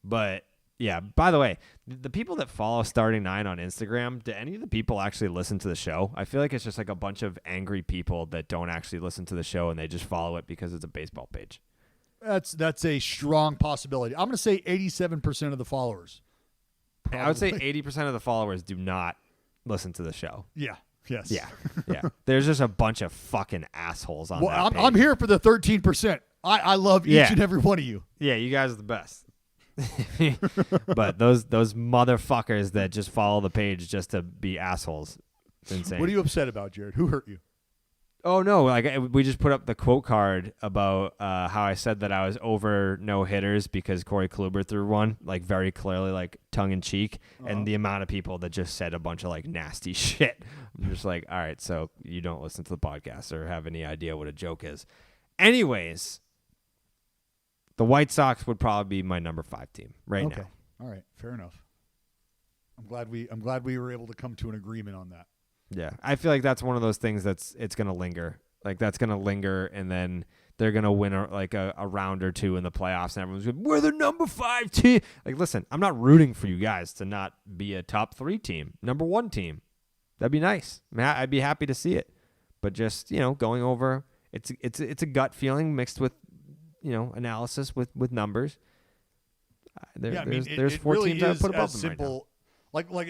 But yeah. By the way, the people that follow Starting Nine on Instagram, do any of the people actually listen to the show? I feel like it's just like a bunch of angry people that don't actually listen to the show and they just follow it because it's a baseball page. That's a strong possibility. I'm going to say 87% of the followers. Probably. I would say 80% of the followers do not listen to the show. Yeah. Yes. Yeah. Yeah. There's just a bunch of fucking assholes on that page. I'm here for the 13%. I love each and every one of you. Yeah, you guys are the best. But those motherfuckers that just follow the page just to be assholes, it's insane. What are you upset about, Jared? Who hurt you? Oh no! Like we just put up the quote card about how I said that I was over no hitters because Corey Kluber threw one, like very clearly, like tongue in cheek, and the amount of people that just said a bunch of like nasty shit. I'm just like, all right, so you don't listen to the podcast or have any idea what a joke is. Anyways, the White Sox would probably be my number 5 team now. All right, fair enough. I'm glad we were able to come to an agreement on that. Yeah, I feel like that's one of those things it's going to linger. Like that's going to linger, and then they're going to win a round or two in the playoffs, and everyone's going, we're the number 5 team. Like, listen, I'm not rooting for you guys to not be a top 3 team, number 1 team. That'd be nice. I'd be happy to see it. But just, going over, it's a gut feeling mixed with, analysis with numbers. There's 4 really teams I would put above them simple, right now. Like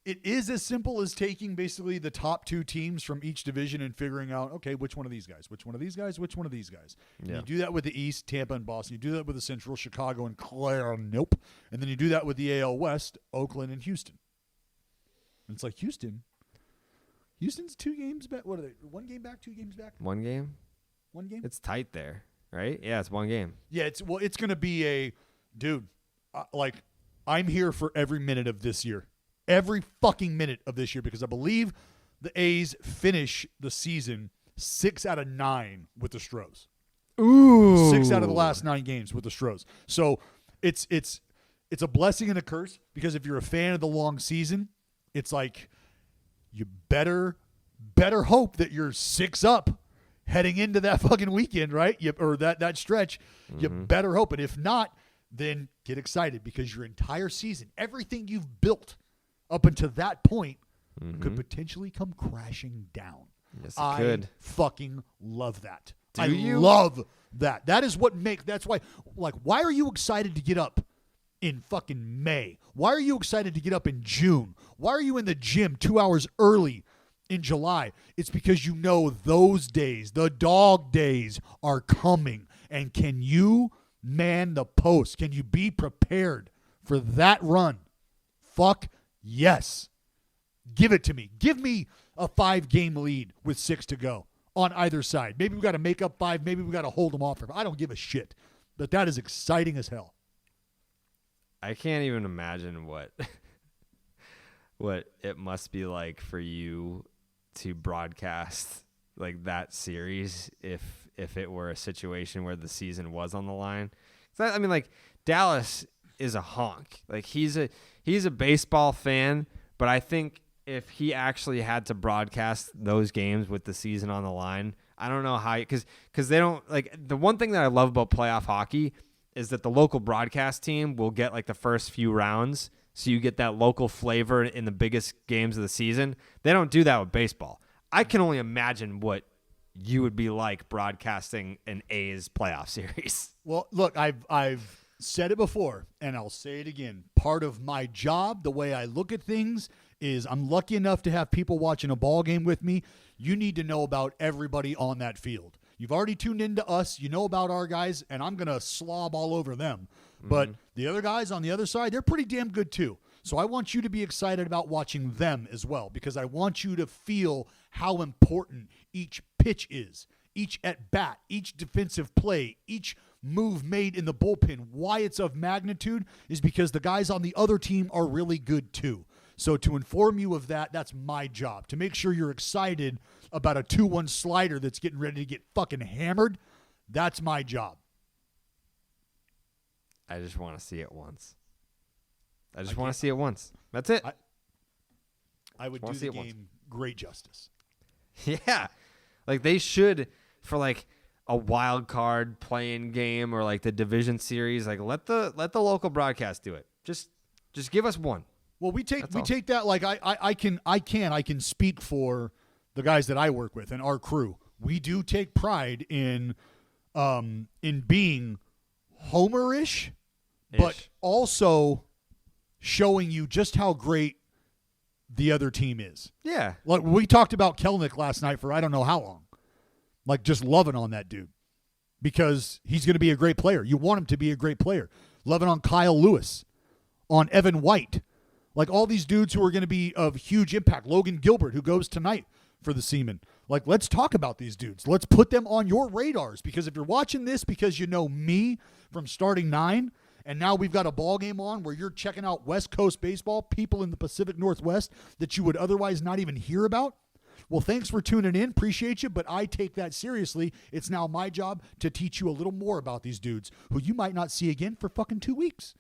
it is as simple as taking basically the top 2 teams from each division and figuring out, okay, which one of these guys, which one of these guys, which one of these guys. Yeah. You do that with the East, Tampa and Boston. You do that with the Central, Chicago and Claire. Nope. And then you do that with the AL West, Oakland and Houston. And it's like Houston's 2 games back. What are they? 1 game back, 2 games back? 1 game? 1 game? It's tight there, right? Yeah, it's 1 game. Yeah, it's going to be a dude. I'm here for every minute of this year. Every fucking minute of this year, because I believe the A's finish the season 6 out of 9 with the Stros. Ooh. 6 out of the last 9 games with the Stros. So it's a blessing and a curse, because if you're a fan of the long season, it's like you better hope that you're 6 up heading into that fucking weekend, right? Or that stretch. Mm-hmm. You better hope. And if not, then get excited, because your entire season, everything you've built up until that point, could potentially come crashing down. Yes, it could. Fucking love that. Do you? Love that. That is what that's why, why are you excited to get up in fucking May? Why are you excited to get up in June? Why are you in the gym 2 hours early in July? It's because you know those days, the dog days, are coming. And can you man the post? Can you be prepared for that run? Fuck yes. Give it to me. Give me a 5-game lead with 6 to go on either side. Maybe we got to make up 5. Maybe we got to hold them off. I don't give a shit. But that is exciting as hell. I can't even imagine what it must be like for you to broadcast like that series if it were a situation where the season was on the line. I mean, like, Dallas is a honk. Like, he's a baseball fan, but I think if he actually had to broadcast those games with the season on the line, I don't know how, because they don't, like, the one thing that I love about playoff hockey is that the local broadcast team will get like the first few rounds, so you get that local flavor in the biggest games of the season. They don't do that with baseball. I can only imagine what you would be like broadcasting an A's playoff series. Well, look, I've said it before, and I'll say it again. Part of my job, the way I look at things, is I'm lucky enough to have people watching a ball game with me. You need to know about everybody on that field. You've already tuned into us. You know about our guys, and I'm going to slob all over them. But the other guys on the other side, they're pretty damn good too. So I want you to be excited about watching them as well, because I want you to feel how important each pitch is, each at-bat, each defensive play, each move made in the bullpen. Why it's of magnitude is because the guys on the other team are really good too. So to inform you of that, that's my job. To make sure you're excited about a 2-1 slider that's getting ready to get fucking hammered, that's my job. I just want to see it once. I just want to see it once. That's it. I would do the game great justice. Yeah. Like, they should, for like a wild card playing game or like the division series, like let the local broadcast do it. Just give us one. Well, we take that, like I can speak for the guys that I work with and our crew. We do take pride in being homerish, but also showing you just how great the other team is. Yeah. Like, we talked about Kelnick last night for I don't know how long. Like, just loving on that dude because he's going to be a great player. You want him to be a great player. Loving on Kyle Lewis, on Evan White. Like, all these dudes who are going to be of huge impact. Logan Gilbert, who goes tonight for the Seamen. Like, let's talk about these dudes. Let's put them on your radars, because if you're watching this because you know me from starting 9, and now we've got a ball game on where you're checking out West Coast baseball, people in the Pacific Northwest that you would otherwise not even hear about, well, thanks for tuning in. Appreciate you, but I take that seriously. It's now my job to teach you a little more about these dudes who you might not see again for fucking 2 weeks.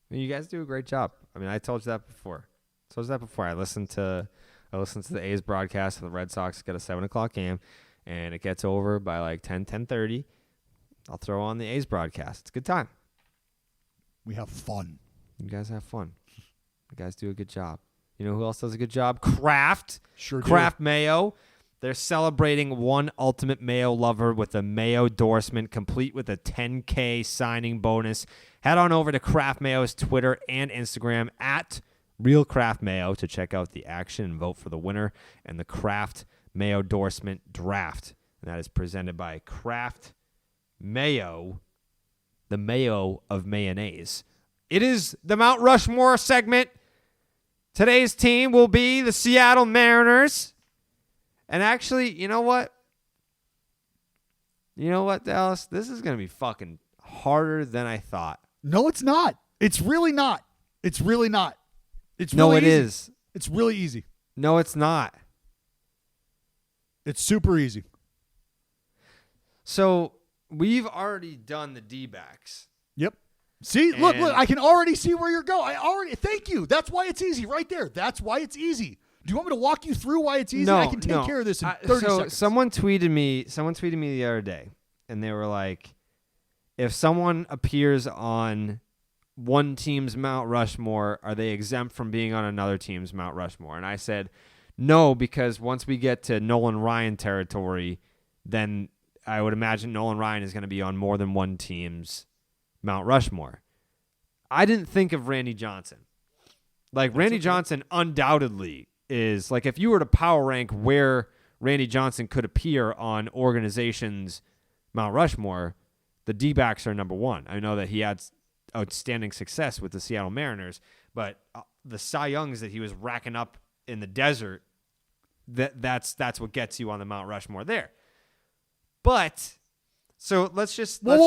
You guys do a great job. I mean, I told you that before. I listened to the A's broadcast of the Red Sox get a 7:00 game, and it gets over by like 10:30. I'll throw on the A's broadcast. It's a good time. We have fun. You guys have fun. You guys do a good job. You know who else does a good job? Kraft. Sure do. Kraft Mayo. They're celebrating one ultimate Mayo lover with a Mayo endorsement, complete with a $10K signing bonus. Head on over to Kraft Mayo's Twitter and Instagram at Real Kraft Mayo to check out the action and vote for the winner and the Kraft Mayo endorsement draft. And that is presented by Kraft Mayo, the Mayo of mayonnaise. It is the Mount Rushmore segment. Today's team will be the Seattle Mariners. And actually, you know what? You know what, Dallas? This is going to be fucking harder than I thought. No, it's not. It's really not. It's really not. It's no, really it easy. is. It's really easy. No, it's not. It's super easy. So we've already done the D-backs. Yep. See, look, I can already see where you're going. Thank you. That's why it's easy right there. That's why it's easy. Do you want me to walk you through why it's easy? No, I can take care of this in 30 seconds. Someone tweeted me the other day, and they were like, if someone appears on one team's Mount Rushmore, are they exempt from being on another team's Mount Rushmore? And I said, no, because once we get to Nolan Ryan territory, then I would imagine Nolan Ryan is going to be on more than one team's Mount Rushmore. I didn't think of Randy Johnson. Like, Randy Johnson undoubtedly is, like, if you were to power rank where Randy Johnson could appear on organizations' Mount Rushmore, the D-backs are number one. I know that he had outstanding success with the Seattle Mariners, but the Cy Youngs that he was racking up in the desert, that's what gets you on the Mount Rushmore there. But so let's just Griffey.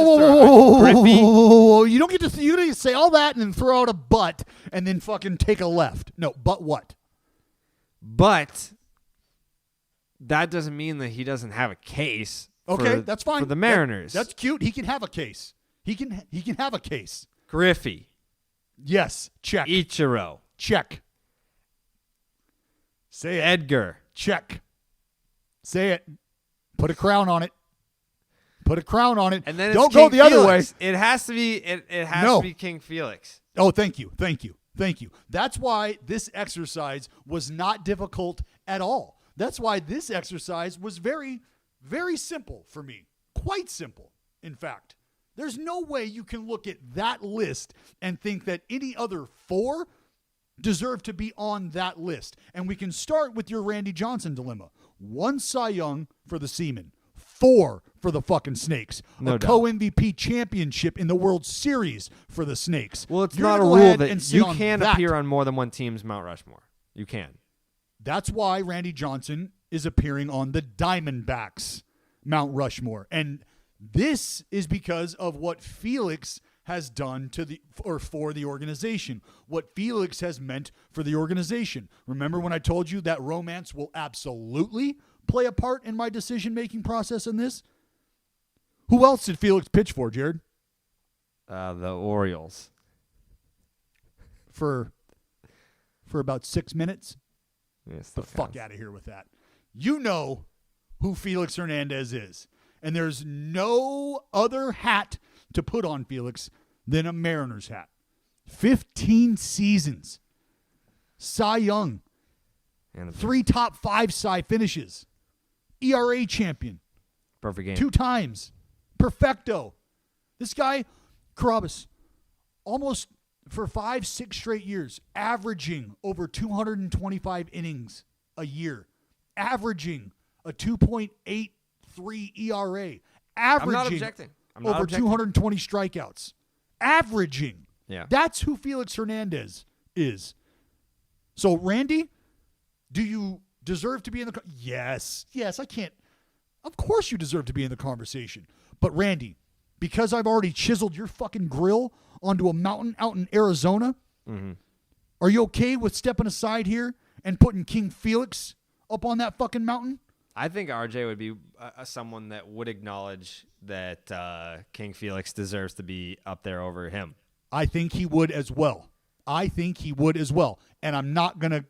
You don't get to say all that and then throw out a but and then fucking take a left. No, but what? But that doesn't mean that he doesn't have a case. Okay, that's fine. For the Mariners. That's cute. He can have a case. He can have a case. Griffey. Yes. Check. Ichiro. Check. Say it. Edgar. Check. Say it. Put a crown on it. Put a crown on it. And then don't King go the other way. It has to be. It has to be King Felix. Oh, thank you. That's why this exercise was not difficult at all. That's why this exercise was very, very simple for me. Quite simple, in fact. There's no way you can look at that list and think that any other 4 deserve to be on that list. And we can start with your Randy Johnson dilemma. 1 Cy Young for the Seamen. 4 for the fucking Snakes. No a doubt. co-MVP championship in the World Series for the Snakes. Well, it's You're not a gonna go rule ahead that and sit you on can that. appear on more than one team's Mount Rushmore. You can. That's why Randy Johnson is appearing on the Diamondbacks Mount Rushmore. And this is because of what Felix has done for the organization, what Felix has meant for the organization. Remember when I told you that romance will absolutely play a part in my decision-making process in this? Who else did Felix pitch for, Jared? The Orioles. For about 6 minutes? Yes, The fuck out of here with that. You know who Felix Hernandez is. And there's no other hat to put on Felix than a Mariners hat. 15 seasons. Cy Young. And 3 top 5 Cy finishes. ERA champion. perfect game. 2 times. Perfecto. This guy, Carrabis, almost for 5-6 straight years, averaging over 225 innings a year. Averaging a 2.83 ERA. I'm not Averaging objecting. over 220 strikeouts. Averaging. Yeah. That's who Felix Hernandez is. So, Randy, do you deserve to be in the... Yes, I can't... Of course you deserve to be in the conversation. But, Randy, because I've already chiseled your fucking grill onto a mountain out in Arizona, are you okay with stepping aside here and putting King Felix up on that fucking mountain? I think RJ would be someone that would acknowledge that King Felix deserves to be up there over him. I think he would as well. And I'm not gonna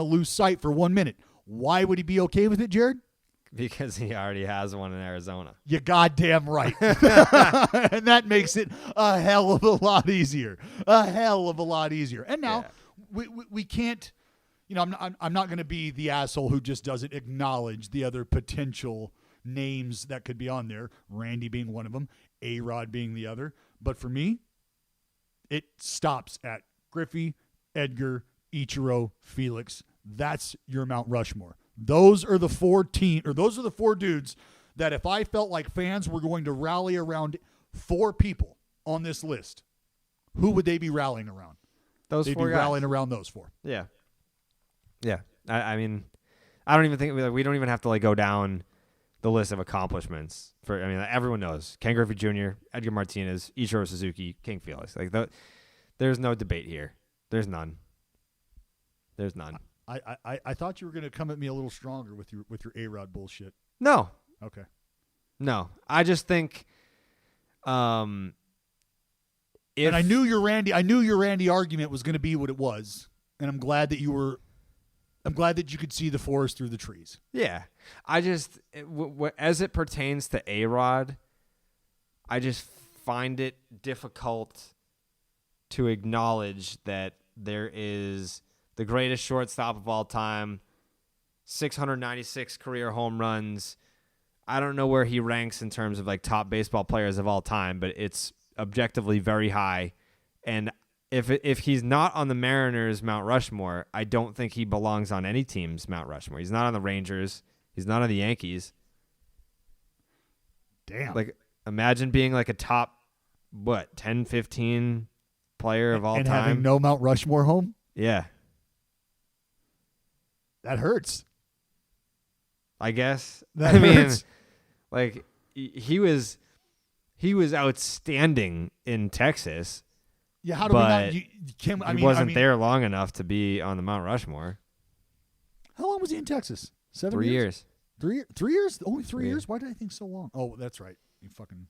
lose sight for 1 minute. Why would he be okay with it, Jared? Because he already has one in Arizona. You're goddamn right. And that makes it a hell of a lot easier. And now we can't, I'm not going to be the asshole who just doesn't acknowledge the other potential names that could be on there. Randy being one of them, A-Rod being the other. But for me, it stops at Griffey, Edgar, Ichiro, Felix. That's your Mount Rushmore. Those are the 4 dudes that if I felt like fans were going to rally around 4 people on this list, who would they be rallying around? They'd be rallying around those 4. Yeah. Yeah. I mean, I don't even think we don't even have to go down the list of accomplishments. Everyone knows Ken Griffey Jr., Edgar Martinez, Ichiro Suzuki, King Felix. There's no debate here. There's none. I thought you were going to come at me a little stronger with your A-Rod bullshit. No. Okay. No. I just think and I knew your Randy argument was going to be what it was, and I'm glad that you could see the forest through the trees. Yeah. I just as it pertains to A-Rod, I just find it difficult to acknowledge that there is the greatest shortstop of all time, 696 career home runs. I don't know where he ranks in terms of top baseball players of all time, but it's objectively very high. And if he's not on the Mariners Mount Rushmore, I don't think he belongs on any team's Mount Rushmore. He's not on the Rangers. He's not on the Yankees. Damn. Like, imagine being like a top, 10, 15 player of all and time. having no Mount Rushmore home? Yeah. That hurts. I guess. That I mean, hurts. like, he was outstanding in Texas. Yeah, how do we not? He wasn't there long enough to be on the Mount Rushmore. How long was he in Texas? 7 3 years. 3 years? Only 3 Yeah. years? Why did I think so long? Oh, that's right. You fucking.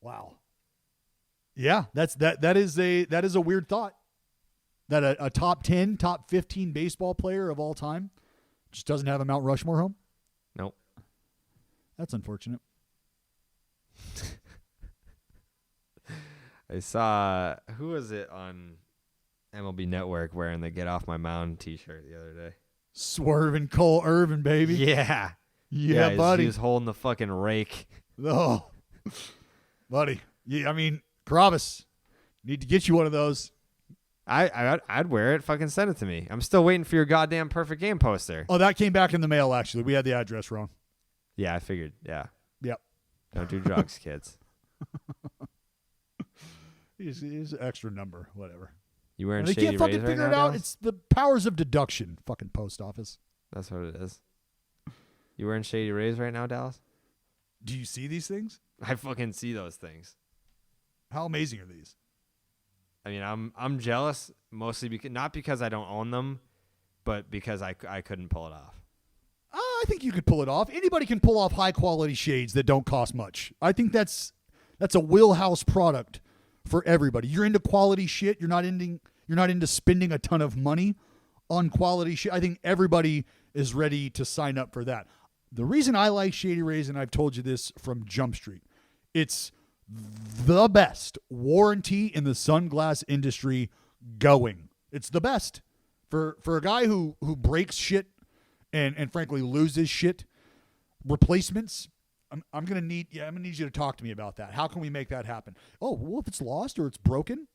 Wow. Yeah, that is a weird thought. That a top 10, top 15 baseball player of all time just doesn't have a Mount Rushmore home? Nope. That's unfortunate. I saw, who was it on MLB Network wearing the Get Off My Mound t-shirt the other day? Swerving Cole Irvin, baby. Yeah. Yeah, he buddy. was holding the fucking rake. Oh, buddy. Yeah, I mean, Carrabis, need to get you one of those. I'd wear it. Fucking send it to me. I'm still waiting for your goddamn Perfect Game poster. Oh, that came back in the mail, actually. We had the address wrong. Yeah, I figured. Yeah. Yep. Don't do drugs, kids. He's an extra number, whatever. You wearing They Shady can't Rays fucking right figure now, it out. Dallas? It's the powers of deduction, fucking post office. That's what it is. You wearing Shady Rays right now, Dallas? Do you see these things? I fucking see those things. How amazing are these? I mean, I'm jealous mostly because not because I don't own them, but because I couldn't pull it off. I think you could pull it off. Anybody can pull off high quality shades that don't cost much. I think that's a wheelhouse product for everybody. You're into quality shit. You're not into spending a ton of money on quality shit. I think everybody is ready to sign up for that. The reason I like Shady Rays, and I've told you this from Jump Street, it's the best warranty in the sunglass industry going. It's the best. For a guy who breaks shit and frankly loses shit, replacements, I'm gonna need you to talk to me about that. How can we make that happen? Oh, well, if it's lost or it's broken,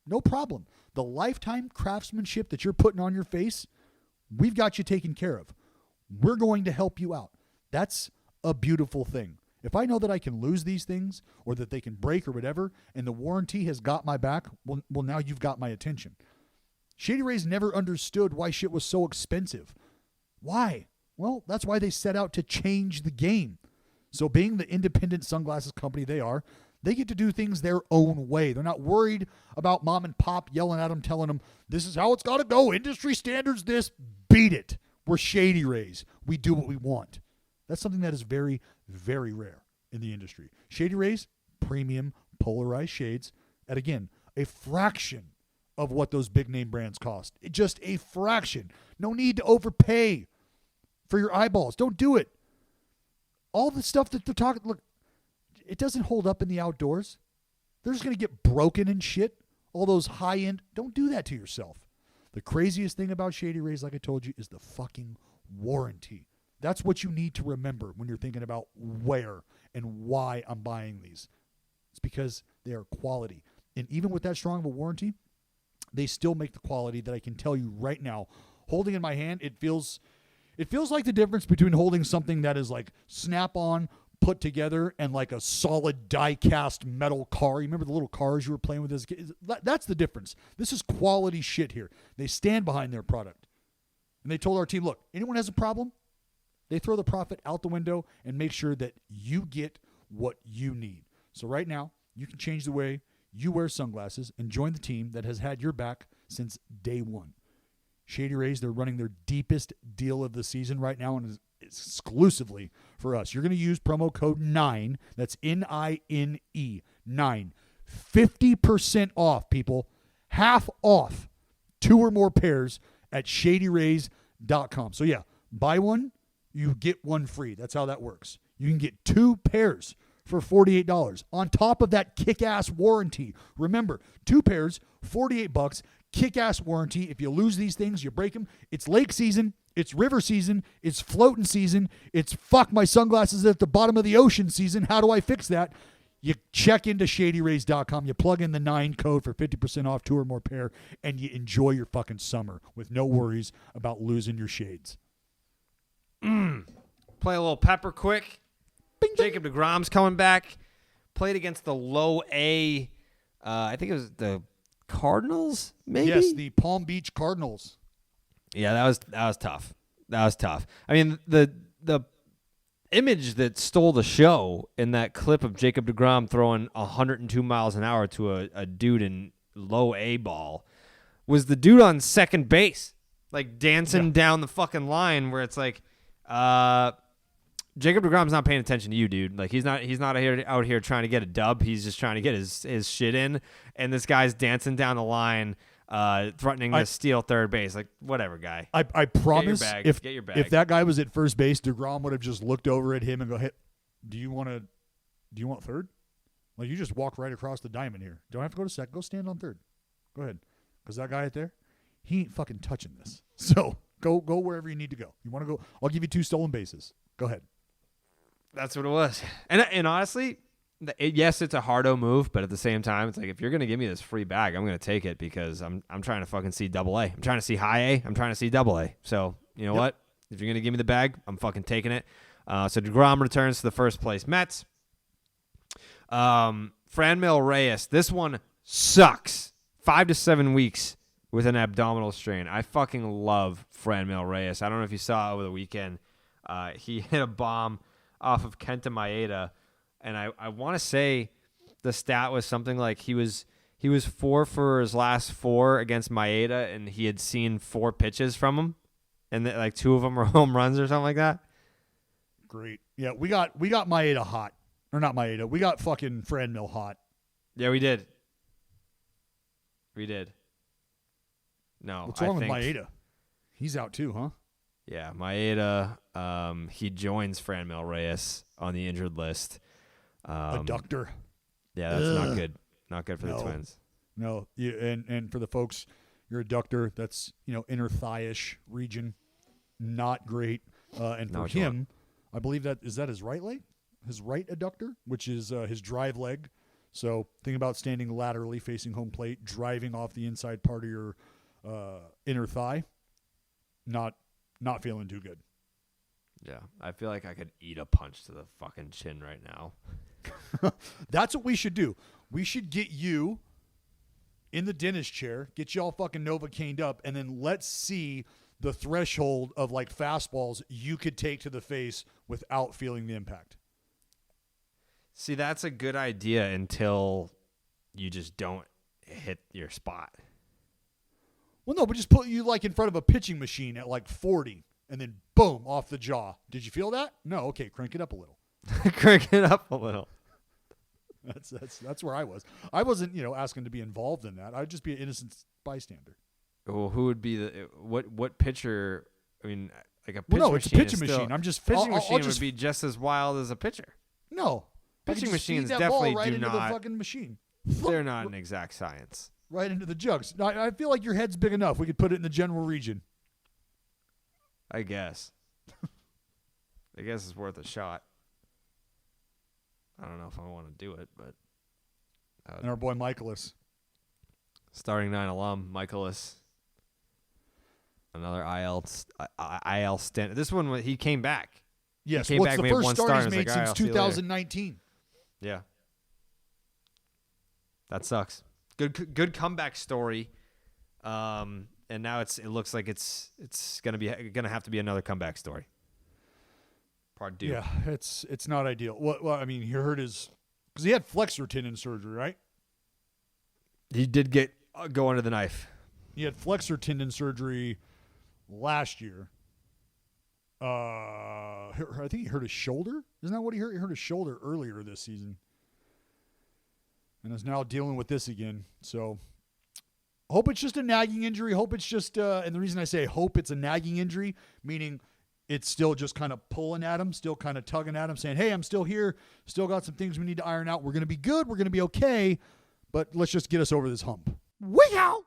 no problem. The lifetime craftsmanship that you're putting on your face, we've got you taken care of. We're going to help you out. That's a beautiful thing. If I know that I can lose these things or that they can break or whatever, and the warranty has got my back, well, now you've got my attention. Shady Rays never understood why shit was so expensive. Why? Well, that's why they set out to change the game. So being the independent sunglasses company they are, they get to do things their own way. They're not worried about mom and pop yelling at them, telling them, this is how it's got to go. Industry standards this. Beat it. We're Shady Rays. We do what we want. That's something that is very, very rare in the industry. Shady Rays, premium polarized shades at, again, a fraction of what those big name brands cost. Just a fraction. No need to overpay for your eyeballs. Don't do it. All the stuff that they're talking, look, it doesn't hold up in the outdoors. They're just going to get broken and shit. All those high-end, don't do that to yourself. The craziest thing about Shady Rays, like I told you, is the fucking warranty. That's what you need to remember when you're thinking about where and why I'm buying these. It's because they are quality. And even with that strong of a warranty, they still make the quality that I can tell you right now. Holding in my hand, it feels like the difference between holding something that is like snap-on, put together, and like a solid die-cast metal car. You remember the little cars you were playing with as a kid? That's the difference. This is quality shit here. They stand behind their product. And they told our team, look, anyone has a problem, they throw the profit out the window and make sure that you get what you need. So right now, you can change the way you wear sunglasses and join the team that has had your back since day one. Shady Rays, they're running their deepest deal of the season right now and is exclusively for us. You're going to use promo code 9. That's NINE, 9. 50% off, people. Half off 2 or more pairs at shadyrays.com. So yeah, buy one, you get one free. That's how that works. You can get 2 pairs for $48 on top of that kick-ass warranty. Remember, 2 pairs, $48, kick-ass warranty. If you lose these things, you break them. It's lake season. It's river season. It's floating season. It's fuck my sunglasses at the bottom of the ocean season. How do I fix that? You check into ShadyRays.com. You plug in the 9 code for 50% off 2 or more pair, and you enjoy your fucking summer with no worries about losing your shades. Play a little pepper quick. Bing, bing. Jacob deGrom's coming back. Played against the low A. I think it was the Cardinals, maybe? Yes, the Palm Beach Cardinals. Yeah, that was tough. That was tough. I mean, the image that stole the show in that clip of Jacob deGrom throwing 102 miles an hour to a dude in low A ball was the dude on second base, like dancing down the fucking line where it's like, Jacob deGrom's not paying attention to you, dude. Like he's not out here trying to get a dub. He's just trying to get his shit in. And this guy's dancing down the line, threatening to steal third base. Like whatever, guy. I promise, get your bag. if that guy was at first base, deGrom would have just looked over at him and go, "Hey, do you want third? Like you just walk right across the diamond here. Don't have to go to second. Go stand on third. Go ahead, because that guy right there, he ain't fucking touching this. So go wherever you need to go. You want to go? I'll give you 2 stolen bases. Go ahead." That's what it was. And honestly, yes, it's a hardo move, but at the same time, it's like if you're gonna give me this free bag, I'm gonna take it because I'm trying to fucking see double A. I'm trying to see high A. I'm trying to see double A. So you know what? If you're gonna give me the bag, I'm fucking taking it. So deGrom returns to the first place Mets. Franmil Reyes. This one sucks. 5 to 7 weeks with an abdominal strain. I fucking love Franmil Reyes. I don't know if you saw over the weekend. He hit a bomb off of Kenta Maeda, and I want to say the stat was something like he was 4 for his last 4 against Maeda, and he had seen 4 pitches from him, and like 2 of them were home runs or something like that. Great. Yeah, we got Maeda hot, or not Maeda. We got fucking Franmil hot. Yeah, we did. We did. No, what's wrong with Maeda? He's out too, huh? Yeah, Maeda. He joins Franmil Reyes on the injured list. Adductor. Yeah, that's not good. Not good for the Twins. No, and for the folks, your adductor, that's inner thigh-ish region, not great. And for him, I believe that is his right leg, his right adductor, which is his drive leg. So think about standing laterally facing home plate, driving off the inside part of your inner thigh. Not feeling too good. Yeah, I feel like I could eat a punch to the fucking chin right now. That's what we should do. We should get you in the dentist chair, get you all fucking Novocained up, and then let's see the threshold of like fastballs you could take to the face without feeling the impact. See, that's a good idea until you just don't hit your spot. Well, no, but just put you like in front of a pitching machine at like 40 and then boom, off the jaw. Did you feel that? No. Okay. Crank it up a little. Crank it up a little. That's where I was. I wasn't, asking to be involved in that. I'd just be an innocent bystander. Well, who would be what pitcher? I mean, like a pitch it's a pitching machine. Still, I'm just pitching I'll machine just, would be just as wild as a pitcher. No, pitching machines that definitely ball right do into not. The fucking machine. They're not an exact science. Right into the jugs. I feel like your head's big enough. We could put it in the general region. I guess. I guess it's worth a shot. I don't know if I want to do it, but. And our boy Michaelis. Starting 9 alum, Michaelis. Another IL stint. This one, he came back. Yes, he came back, the made first one start start, he's made like, since 2019. Yeah. That sucks. Good comeback story. And now it looks like it's gonna have to be another comeback story. Part 2. Yeah, it's not ideal. Well, I mean, he hurt his because he had flexor tendon surgery, right? He did go under the knife. He had flexor tendon surgery last year. I think he hurt his shoulder. Isn't that what he hurt? He hurt his shoulder earlier this season. And is now dealing with this again. So hope it's just a nagging injury. Hope it's just, and the reason I say hope it's a nagging injury, meaning it's still just kind of pulling at him, still kind of tugging at him, saying, hey, I'm still here. Still got some things we need to iron out. We're going to be good. We're going to be okay. But let's just get us over this hump. Wow.